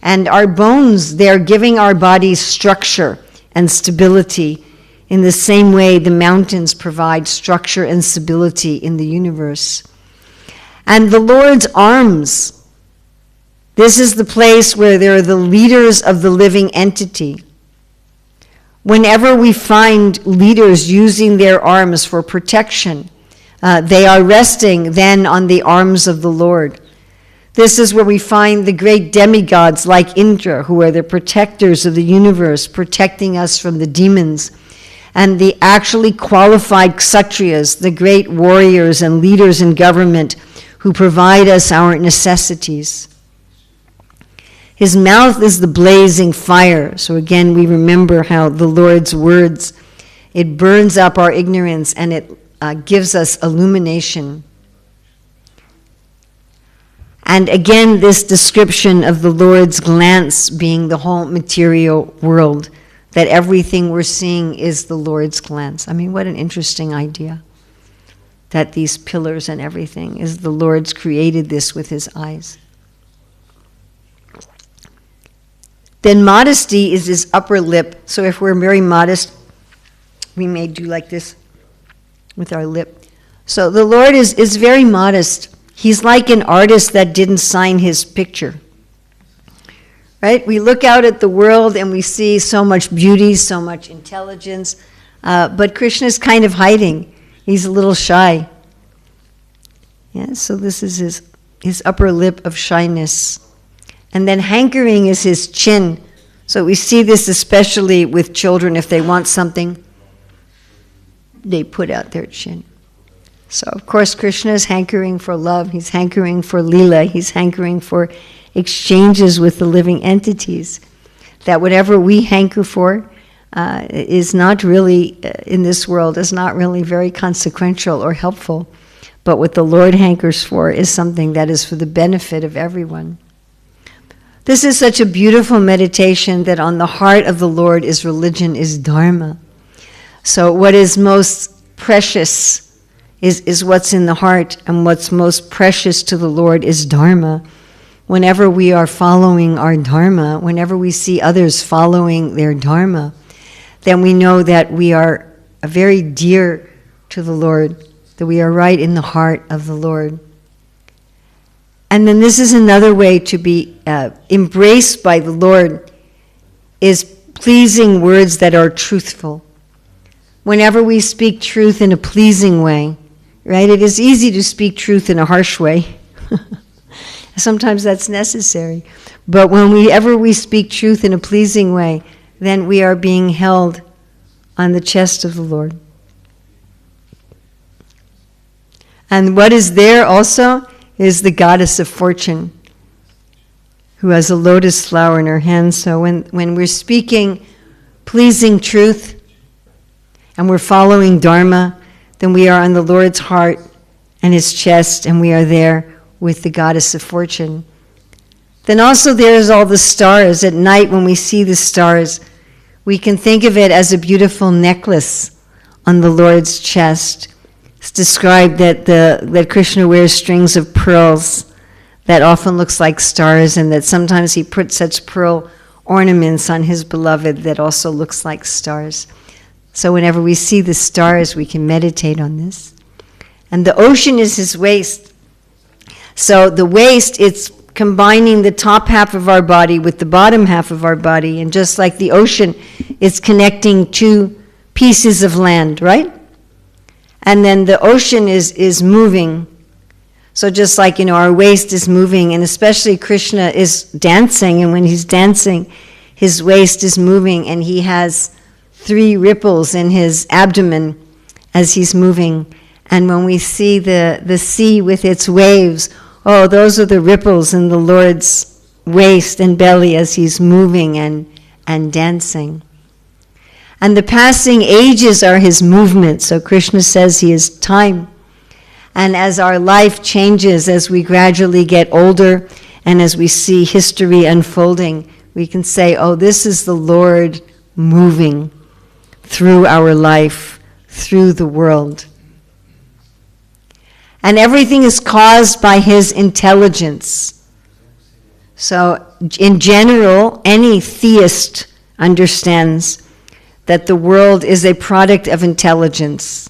And our bones, they're giving our bodies structure and stability. In the same way, the mountains provide structure and stability in the universe. And the Lord's arms, this is the place where there are the leaders of the living entity. Whenever we find leaders using their arms for protection, they are resting then on the arms of the Lord. This is where we find the great demigods like Indra, who are the protectors of the universe, protecting us from the demons. And the actually qualified kshatriyas, the great warriors and leaders in government who provide us our necessities. His mouth is the blazing fire. So again, we remember how the Lord's words, it burns up our ignorance and it gives us illumination. And again, this description of the Lord's glance being the whole material world, that everything we're seeing is the Lord's glance. I mean, what an interesting idea. That these pillars and everything is the Lord's created this with his eyes. Then modesty is his upper lip. So if we're very modest, we may do like this with our lip. So the Lord is very modest. He's like an artist that didn't sign his picture. Right? We look out at the world and we see so much beauty, so much intelligence, but Krishna's kind of hiding. He's a little shy. Yeah, so this is his upper lip of shyness. And then hankering is his chin. So we see this especially with children. If they want something, they put out their chin. So of course Krishna is hankering for love. He's hankering for lila. He's hankering for exchanges with the living entities, that whatever we hanker for is not really, in this world, is not really very consequential or helpful, but what the Lord hankers for is something that is for the benefit of everyone. This is such a beautiful meditation that on the heart of the Lord is religion, is dharma. So what is most precious is what's in the heart, and what's most precious to the Lord is dharma. Whenever we are following our dharma, whenever we see others following their dharma, then we know that we are very dear to the Lord, that we are right in the heart of the Lord. And then this is another way to be embraced by the Lord, is pleasing words that are truthful. Whenever we speak truth in a pleasing way, right? It is easy to speak truth in a harsh way. Sometimes that's necessary. But whenever we speak truth in a pleasing way, then we are being held on the chest of the Lord. And what is there also is the goddess of fortune, who has a lotus flower in her hand. So when we're speaking pleasing truth and we're following dharma, then we are on the Lord's heart and his chest, and we are there with the goddess of fortune. Then also there's all the stars. At night when we see the stars, we can think of it as a beautiful necklace on the Lord's chest. It's described that Krishna wears strings of pearls that often looks like stars, and that sometimes he puts such pearl ornaments on his beloved that also looks like stars. So whenever we see the stars, we can meditate on this. And the ocean is his waist. So the waist, it's combining the top half of our body with the bottom half of our body, and just like the ocean, it's connecting two pieces of land, right? And then the ocean is moving. So just like, our waist is moving, and especially Krishna is dancing, and when he's dancing, his waist is moving, and he has 3 ripples in his abdomen as he's moving. And when we see the sea with its waves, oh, those are the ripples in the Lord's waist and belly as he's moving and dancing. And the passing ages are his movements. So Krishna says he is time. And as our life changes, as we gradually get older, and as we see history unfolding, we can say, oh, this is the Lord moving through our life, through the world. And everything is caused by his intelligence. So in general, any theist understands that the world is a product of intelligence.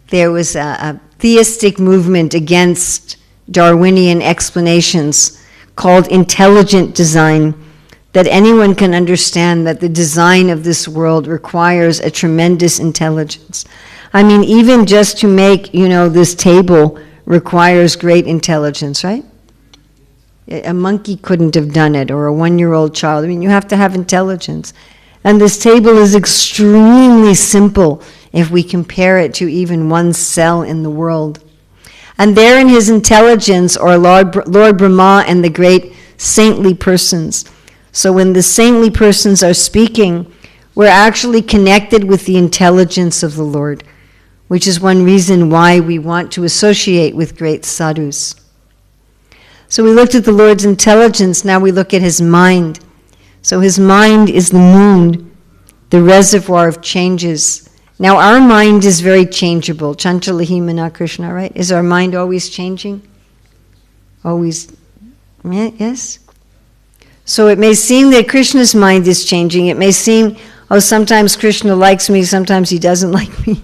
There was a theistic movement against Darwinian explanations called intelligent design, that anyone can understand that the design of this world requires a tremendous intelligence. I mean, even just to make, this table requires great intelligence, right? A monkey couldn't have done it, or a 1-year-old child. I mean, you have to have intelligence. And this table is extremely simple if we compare it to even one cell in the world. And there in his intelligence are Lord Brahma and the great saintly persons. So when the saintly persons are speaking, we're actually connected with the intelligence of the Lord, which is one reason why we want to associate with great sadhus. So we looked at the Lord's intelligence, now we look at his mind. So his mind is the moon, the reservoir of changes. Now our mind is very changeable. Chanchalahi mana Krishna, right? Is our mind always changing? Always, yes? So it may seem that Krishna's mind is changing. It may seem, oh, sometimes Krishna likes me, sometimes he doesn't like me.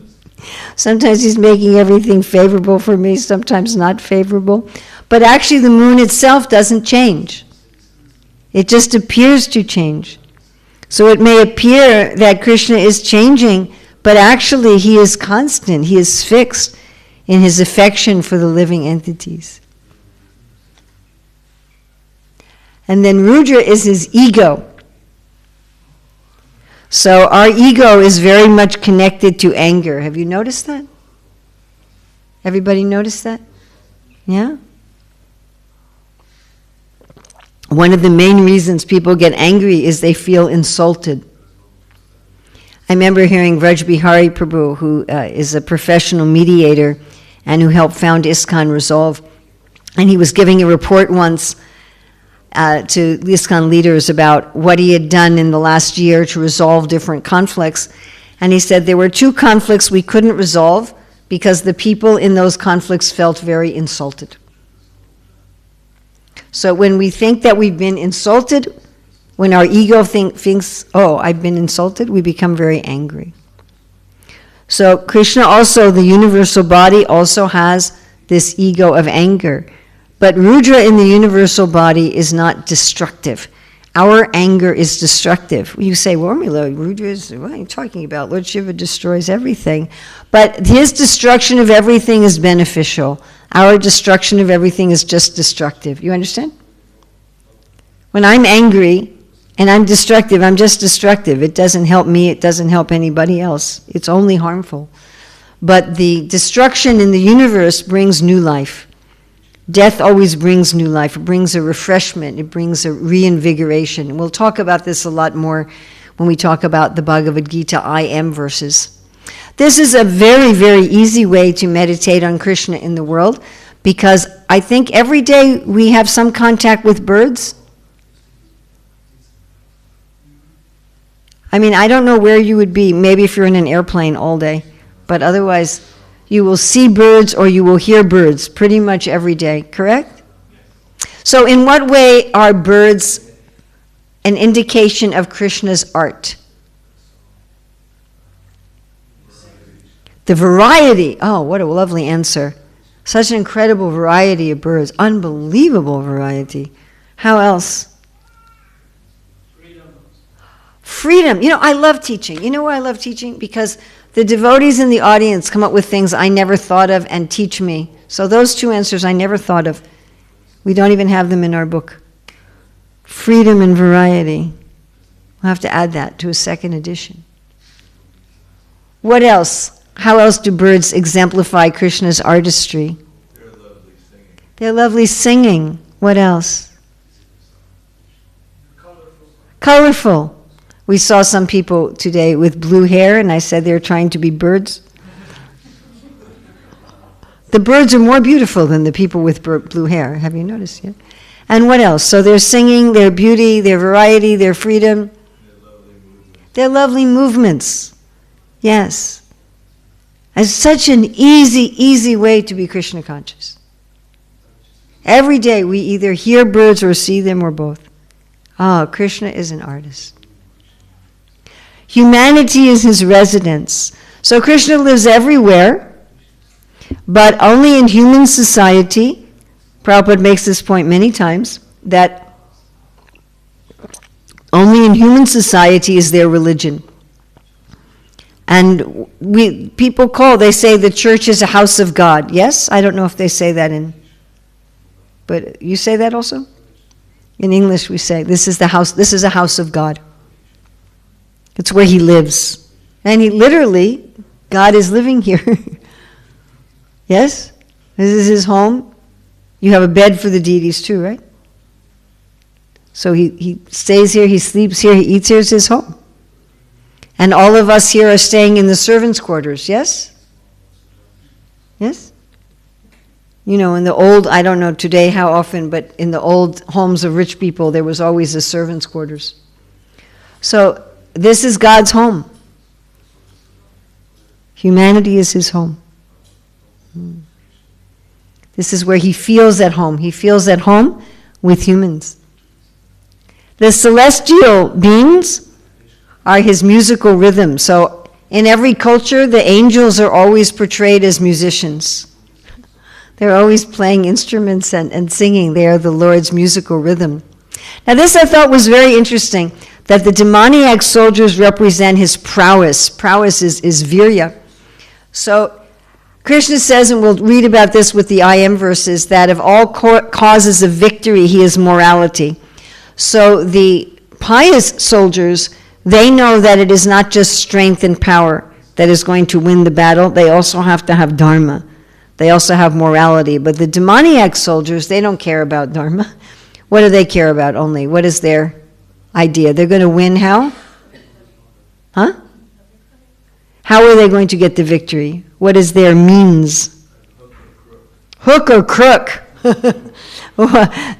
Sometimes he's making everything favorable for me, sometimes not favorable. But actually the moon itself doesn't change. It just appears to change. So it may appear that Krishna is changing, but actually he is constant, he is fixed in his affection for the living entities. And then Rudra is his ego. So our ego is very much connected to anger. Have you noticed that? Everybody noticed that? Yeah? One of the main reasons people get angry is they feel insulted. I remember hearing Vraj Bihari Prabhu, who is a professional mediator and who helped found ISKCON Resolve, and he was giving a report once to ISKCON leaders about what he had done in the last year to resolve different conflicts. And he said there were 2 conflicts we couldn't resolve because the people in those conflicts felt very insulted. So when we think that we've been insulted, when our ego thinks, oh, I've been insulted, we become very angry. So Krishna also, the universal body, also has this ego of anger. But Rudra in the universal body is not destructive. Our anger is destructive. You say, well, Rudra is, what are you talking about? Lord Shiva destroys everything. But his destruction of everything is beneficial. Our destruction of everything is just destructive. You understand? When I'm angry and I'm destructive, I'm just destructive. It doesn't help me, it doesn't help anybody else. It's only harmful. But the destruction in the universe brings new life. Death always brings new life. It brings a refreshment. It brings a reinvigoration. And we'll talk about this a lot more when we talk about the Bhagavad Gita I am verses. This is a very, very easy way to meditate on Krishna in the world, because I think every day we have some contact with birds. I mean, I don't know where you would be, maybe if you're in an airplane all day, but otherwise you will see birds or you will hear birds pretty much every day, correct? So in what way are birds an indication of Krishna's art? The variety. Oh, what a lovely answer. Such an incredible variety of birds. Unbelievable variety. How else? Freedom. You know, I love teaching. You know why I love teaching? Because the devotees in the audience come up with things I never thought of and teach me. So those 2 answers I never thought of. We don't even have them in our book. Freedom and variety. We'll have to add that to a second edition. What else? How else do birds exemplify Krishna's artistry? They're lovely singing. They're lovely singing. What else? Colorful. Colorful. We saw some people today with blue hair, and I said they're trying to be birds. The birds are more beautiful than the people with blue hair. Have you noticed yet? And what else? So their singing, their beauty, their variety, their freedom. They're lovely movements. They're lovely movements. Yes. It's such an easy way to be Krishna conscious. Every day we either hear birds or see them or both. Ah, Krishna is an artist. Humanity is his residence. So Krishna lives everywhere, but only in human society. Prabhupada makes this point many times, that only in human society is there religion. And they say the church is a house of God. Yes? I don't know if they say that but you say that also? In English we say, this is a house of God. It's where he lives. And God is living here. Yes? This is his home. You have a bed for the deities too, right? So he stays here, he sleeps here, he eats here, it's his home. And all of us here are staying in the servants' quarters, yes? Yes? You know, in the old, I don't know today how often, but in the old homes of rich people, there was always a servants' quarters. So, this is God's home. Humanity is his home. This is where he feels at home. He feels at home with humans. The celestial beings are his musical rhythm. So in every culture, the angels are always portrayed as musicians. They're always playing instruments and singing. They are the Lord's musical rhythm. Now this I thought was very interesting, that the demoniac soldiers represent his prowess. Prowess is virya. So Krishna says, and we'll read about this with the IM verses, that of all causes of victory, he is morality. So the pious soldiers, they know that it is not just strength and power that is going to win the battle. They also have to have dharma. They also have morality. But the demoniac soldiers, they don't care about dharma. What do they care about only? What is their idea? They're going to win how? Huh? How are they going to get the victory? What is their means? Hook or crook.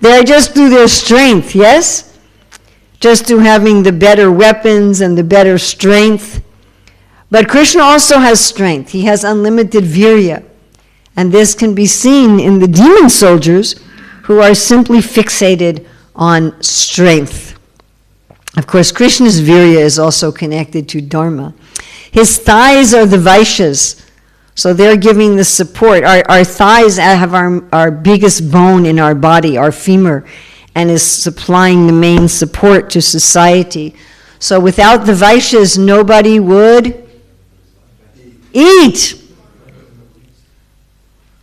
They're just through their strength, yes? Just through having the better weapons and the better strength. But Krishna also has strength. He has unlimited virya. And this can be seen in the demon soldiers who are simply fixated on strength. Of course, Krishna's virya is also connected to dharma. His thighs are the vaishyas, so they're giving the support. Our thighs have our biggest bone in our body, our femur, and is supplying the main support to society. So without the vaishyas, nobody would eat.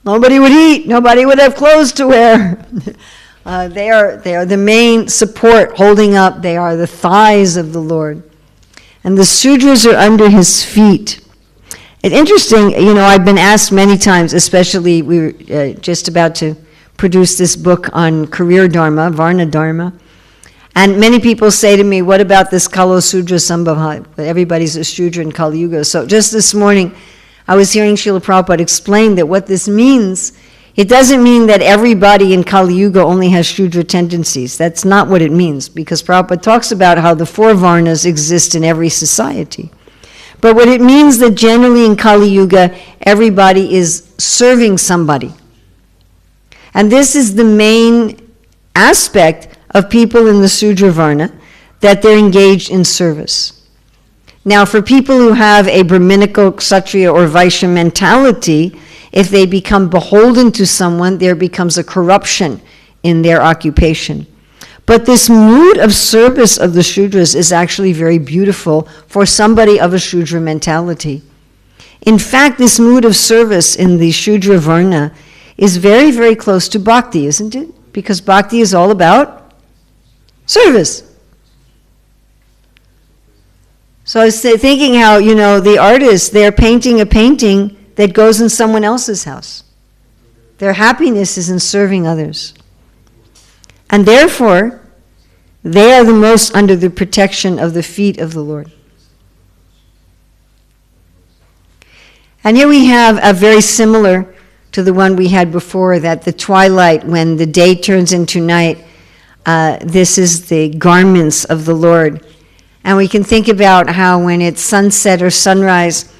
Nobody would eat. Nobody would have clothes to wear. They are the main support holding up. They are the thighs of the Lord. And the sudras are under his feet. It's interesting, I've been asked many times, especially we were just about to produce this book on career dharma, varna dharma. And many people say to me, what about this Kalo Sudra Sambhava? Everybody's a Sudra in Kali Yuga. So just this morning, I was hearing Srila Prabhupada explain that what this means, it doesn't mean that everybody in Kali Yuga only has Shudra tendencies. That's not what it means, because Prabhupada talks about how the four varnas exist in every society. But what it means that generally in Kali Yuga, everybody is serving somebody. And this is the main aspect of people in the Sudra Varna, that they're engaged in service. Now, for people who have a Brahminical, Kshatriya, or Vaishya mentality, if they become beholden to someone, there becomes a corruption in their occupation. But this mood of service of the Shudras is actually very beautiful for somebody of a Shudra mentality. In fact, this mood of service in the Shudra Varna is very, very close to bhakti, isn't it? Because bhakti is all about service. So I was thinking how, the artists, they're painting a painting that goes in someone else's house. Their happiness is in serving others. And therefore, they are the most under the protection of the feet of the Lord. And here we have a very similar to the one we had before, that the twilight, when the day turns into night, this is the garments of the Lord. And we can think about how when it's sunset or sunrise,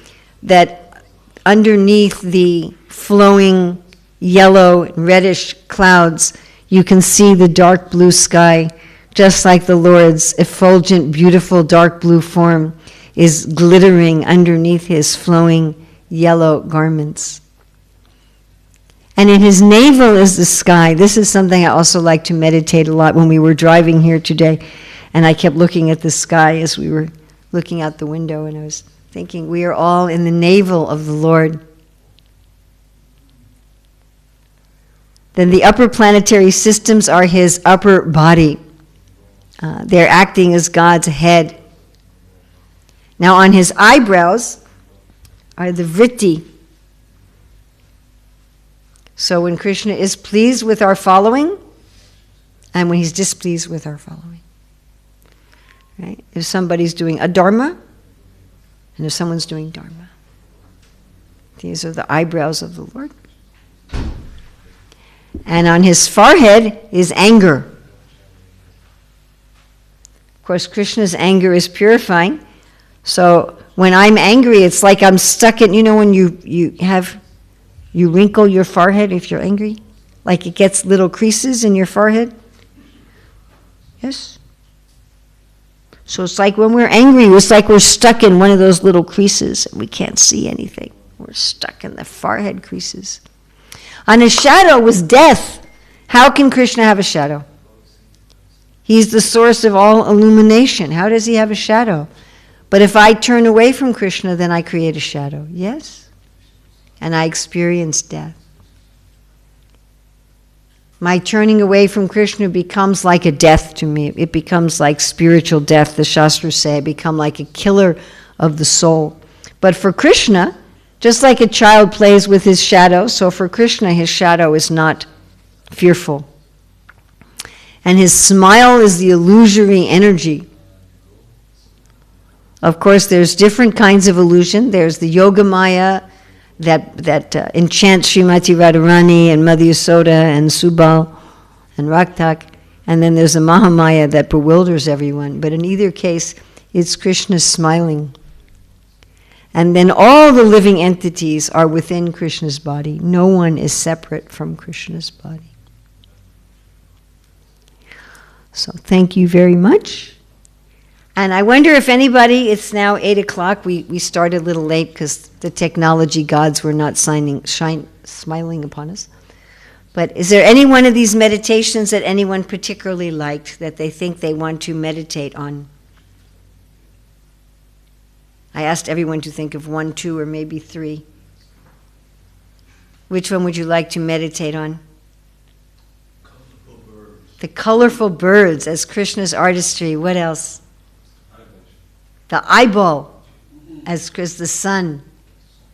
that underneath the flowing yellow and reddish clouds, you can see the dark blue sky, just like the Lord's effulgent, beautiful dark blue form is glittering underneath his flowing yellow garments. And in his navel is the sky. This is something I also like to meditate a lot when we were driving here today. And I kept looking at the sky as we were looking out the window, and I was thinking, we are all in the navel of the Lord. Then the upper planetary systems are his upper body. They're acting as God's head. Now on his eyebrows are the vritti. So when Krishna is pleased with our following, and when he's displeased with our following. Right? If somebody's doing adharma, and if someone's doing dharma. These are the eyebrows of the Lord. And on his forehead is anger. Of course, Krishna's anger is purifying. So when I'm angry, it's like I'm stuck in, when you wrinkle your forehead if you're angry? Like it gets little creases in your forehead? Yes? So it's like when we're angry, it's like we're stuck in one of those little creases and we can't see anything. We're stuck in the forehead creases. On his shadow was death. How can Krishna have a shadow? He's the source of all illumination. How does he have a shadow? But if I turn away from Krishna, then I create a shadow. Yes? And I experience death. My turning away from Krishna becomes like a death to me. It becomes like spiritual death. The Shastras say I become like a killer of the soul. But for Krishna, just like a child plays with his shadow, so for Krishna, his shadow is not fearful. And his smile is the illusory energy. Of course, there's different kinds of illusion. There's the Yoga Maya that enchants Srimati Radharani and Mother Yasoda and Subal and Raktak. And then there's the Mahamaya that bewilders everyone. But in either case, it's Krishna smiling. And then all the living entities are within Krishna's body. No one is separate from Krishna's body. So thank you very much. And I wonder if anybody, it's now 8 o'clock, we started a little late because the technology gods were not smiling upon us. But is there any one of these meditations that anyone particularly liked that they think they want to meditate on? I asked everyone to think of 1, 2, or maybe 3. Which one would you like to meditate on? Colorful birds. The colorful birds as Krishna's artistry. What else? The eyeball as the sun.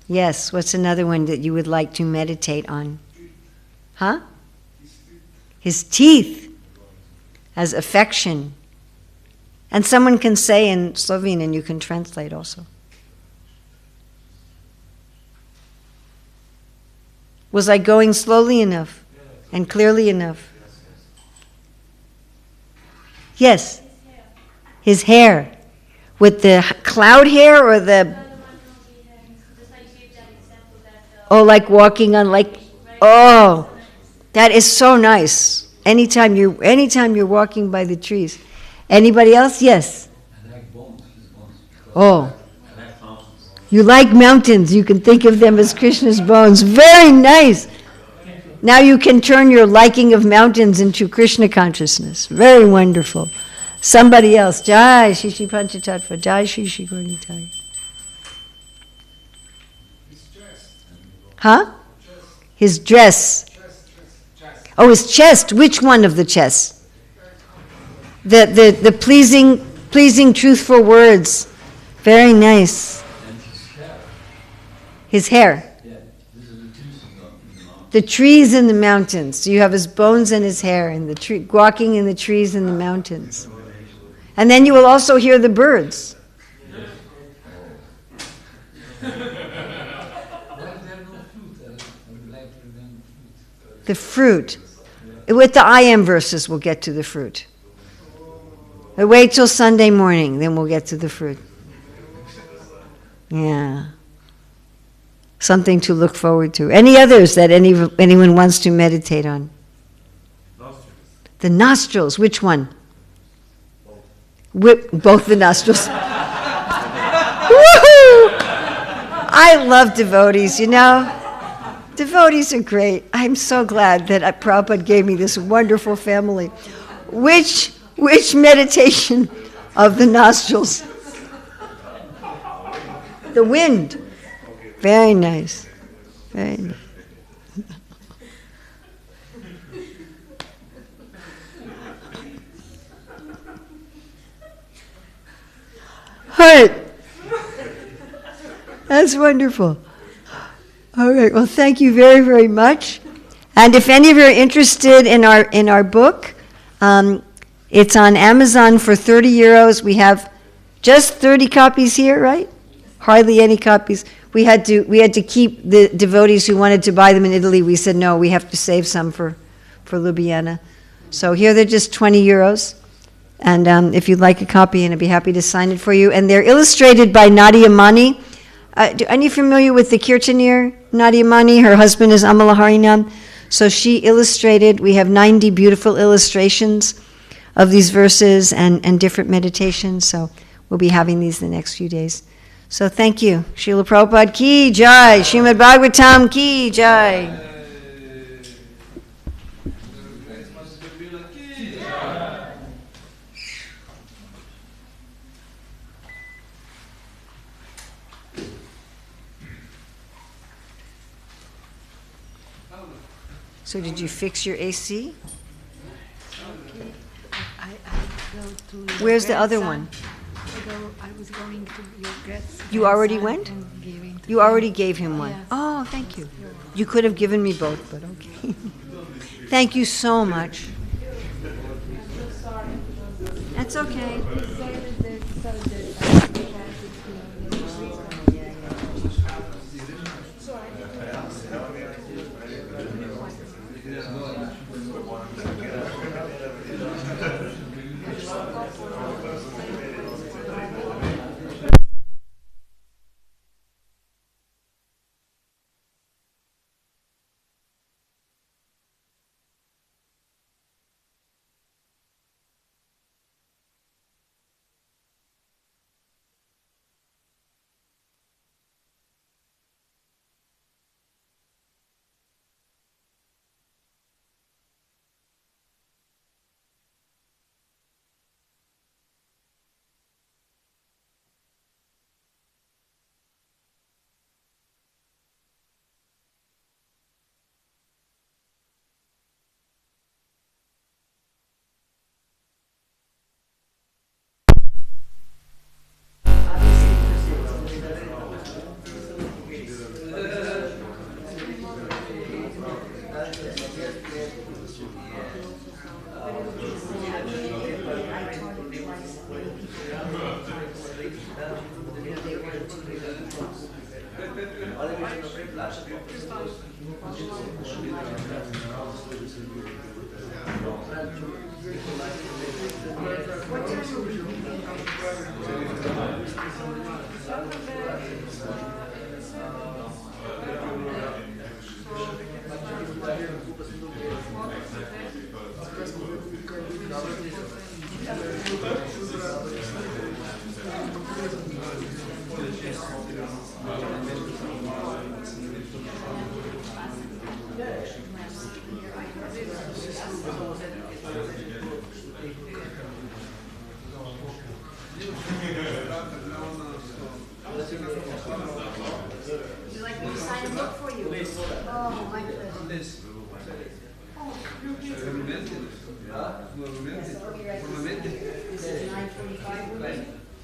Yes, what's another one that you would like to meditate on? Huh? His teeth as affection. And someone can say in Slovene, and you can translate also. Was I going slowly enough and clearly enough? Yes. His hair. With the cloud hair or the... Oh, like walking on like... Oh, that is so nice. Anytime you're walking by the trees. Anybody else? Yes. I like bones. Oh. I like mountains. You like mountains. You can think of them as Krishna's bones. Very nice. Now you can turn your liking of mountains into Krishna consciousness. Very wonderful. Somebody else. Jai Shishi Panchatattva. Jai Shishi Gaurnitai. Huh? His dress. Oh, his chest. Which one of the chests? The pleasing, truthful words. Very nice. And his hair. His hair. Yeah, this is the trees in the mountain. The trees in the mountains. So you have his bones and his hair, and the tree, walking in the trees in the mountains. And then you will also hear the birds. Why is there no fruit? I would like to learn fruit. The fruit. With the I am verses, we'll get to the fruit. But wait till Sunday morning, then we'll get to the fruit. Yeah. Something to look forward to. Any others that anyone wants to meditate on? Nostrils. The nostrils, which one? Both the nostrils. Woohoo! I love devotees, you know. Devotees are great. I'm so glad that Prabhupada gave me this wonderful family. Which meditation of the nostrils? The wind. Very nice. Very nice. All right. That's wonderful. All right. Well, thank you very, very much. And if any of you are interested in our book, it's on Amazon for 30 euros. We have just 30 copies here, right? Hardly any copies. We had to keep the devotees who wanted to buy them in Italy. We said no. We have to save some for Ljubljana. So here they're just 20 euros. And if you'd like a copy, and I'd be happy to sign it for you. And they're illustrated by Nadia Mani. Are you familiar with the Kirtaneer, Nadia Mani? Her husband is Amala Harinam. So she illustrated, we have 90 beautiful illustrations of these verses and different meditations. So we'll be having these the next few days. So thank you. Srila Prabhupada ki jai. Srimad Bhagavatam ki jai. So did you fix your AC? I go to your Where's the other grandson. one? I was going to your grandson. You already went? And giving to You him. already gave him one. Yes. Oh, thank you. You could have given me both, but okay. Thank you so much. That's okay.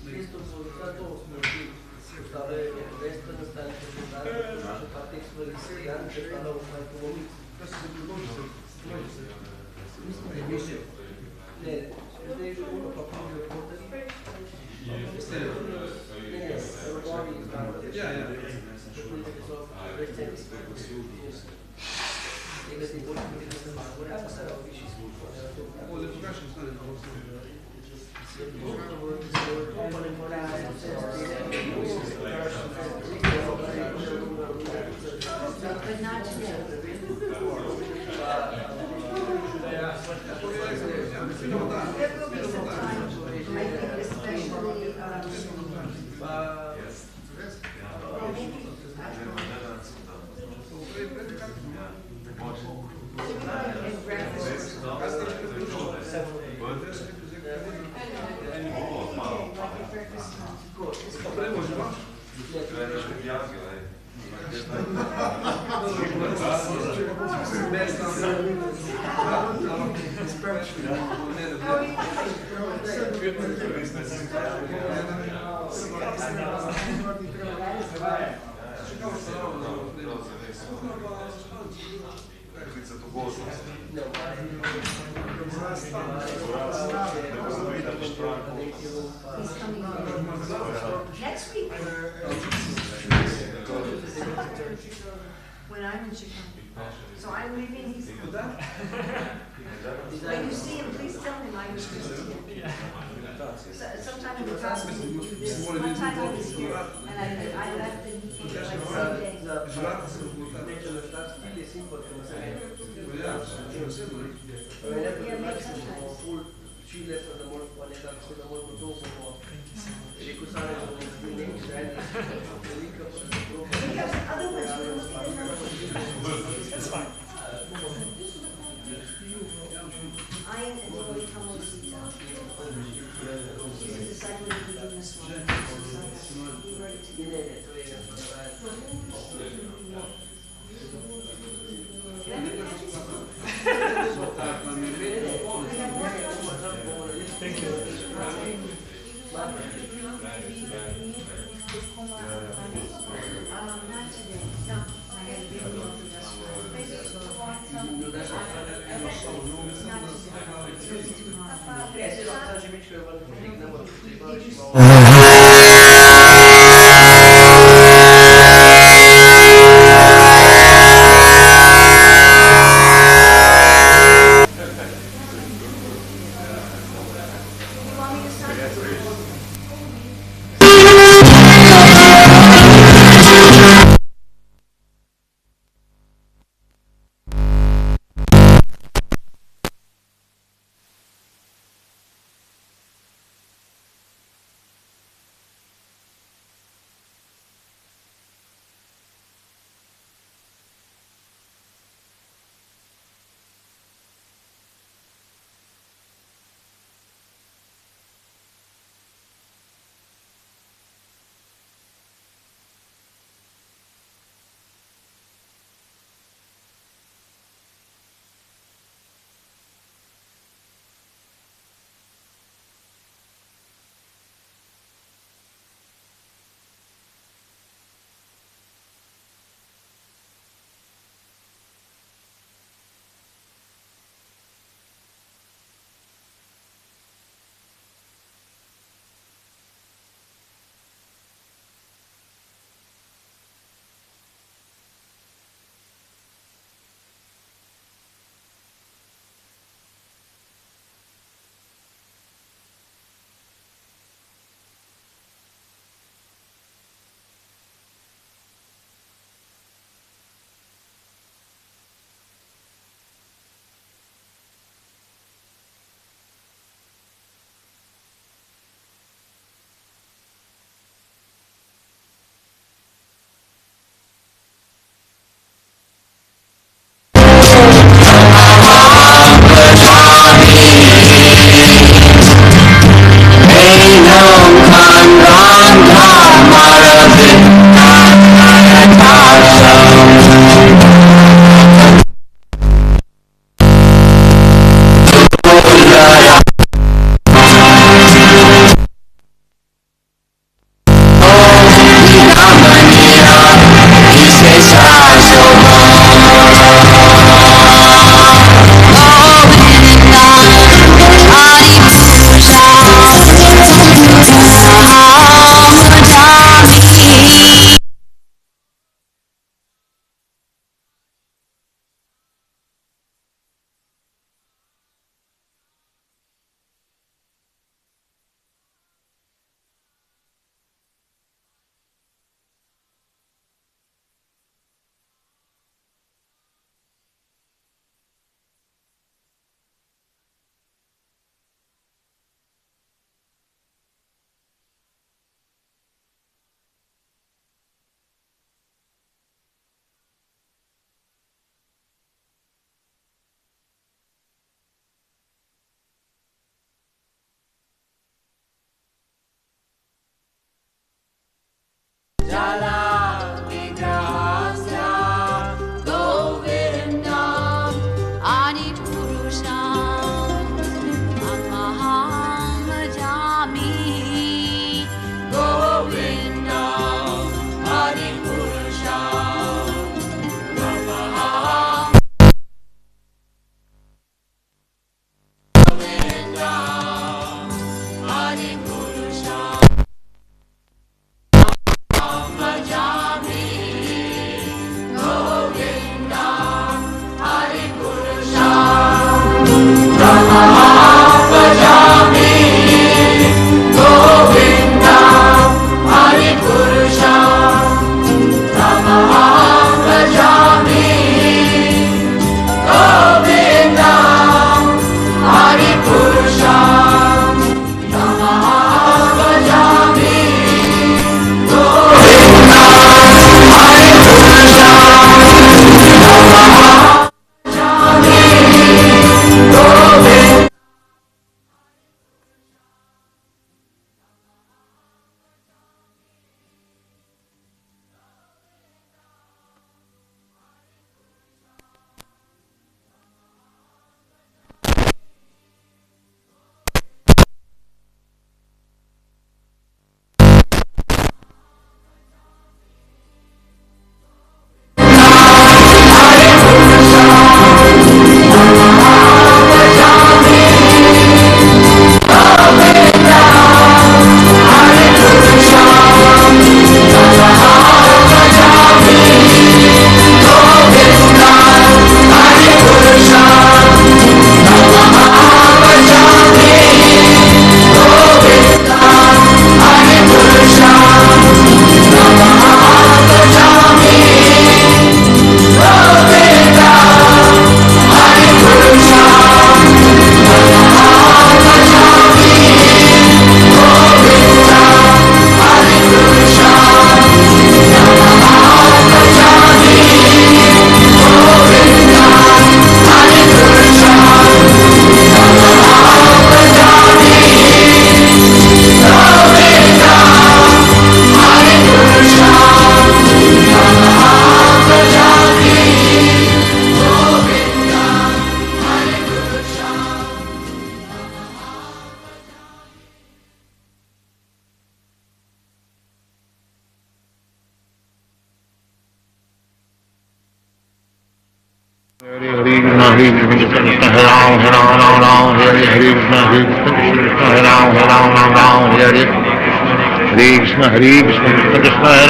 Isto zato smo šli postavljali dejstva na stanje, še pa teh stvari se jani, če pa novo kaj pomoći. Kaj se bilo mislim, da je mislil. Ne, zdaj je ono pa pravi reporteri. Ne, robovi izgledali. Ja. Tega si bolj tudi, da se malo gore, pa se rao višji službo. Bolje pokažem stane na osnovi. Next week, when I'm in Chicago, so I'm leaving. He's when you see him, please tell him I was just here. Sometime in the past, we do this. One time I was here, and I left, and he came like 7 days. Yeah, maybe sometimes. Čile, pa da moramo pa nekako se da moramo to bomo. Rekel sam, da bomo zbili nekaj želji, velika pa da dobro. That's fine. I am enjoying Kamosita. She's a disciple of the Buddhist one. We were together. Thank you. Not today. No, I had a big one. Hare Krishna, Hare Krishna, Hare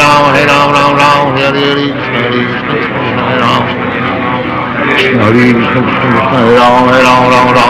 Rama, Hare Rama, Rama Rama.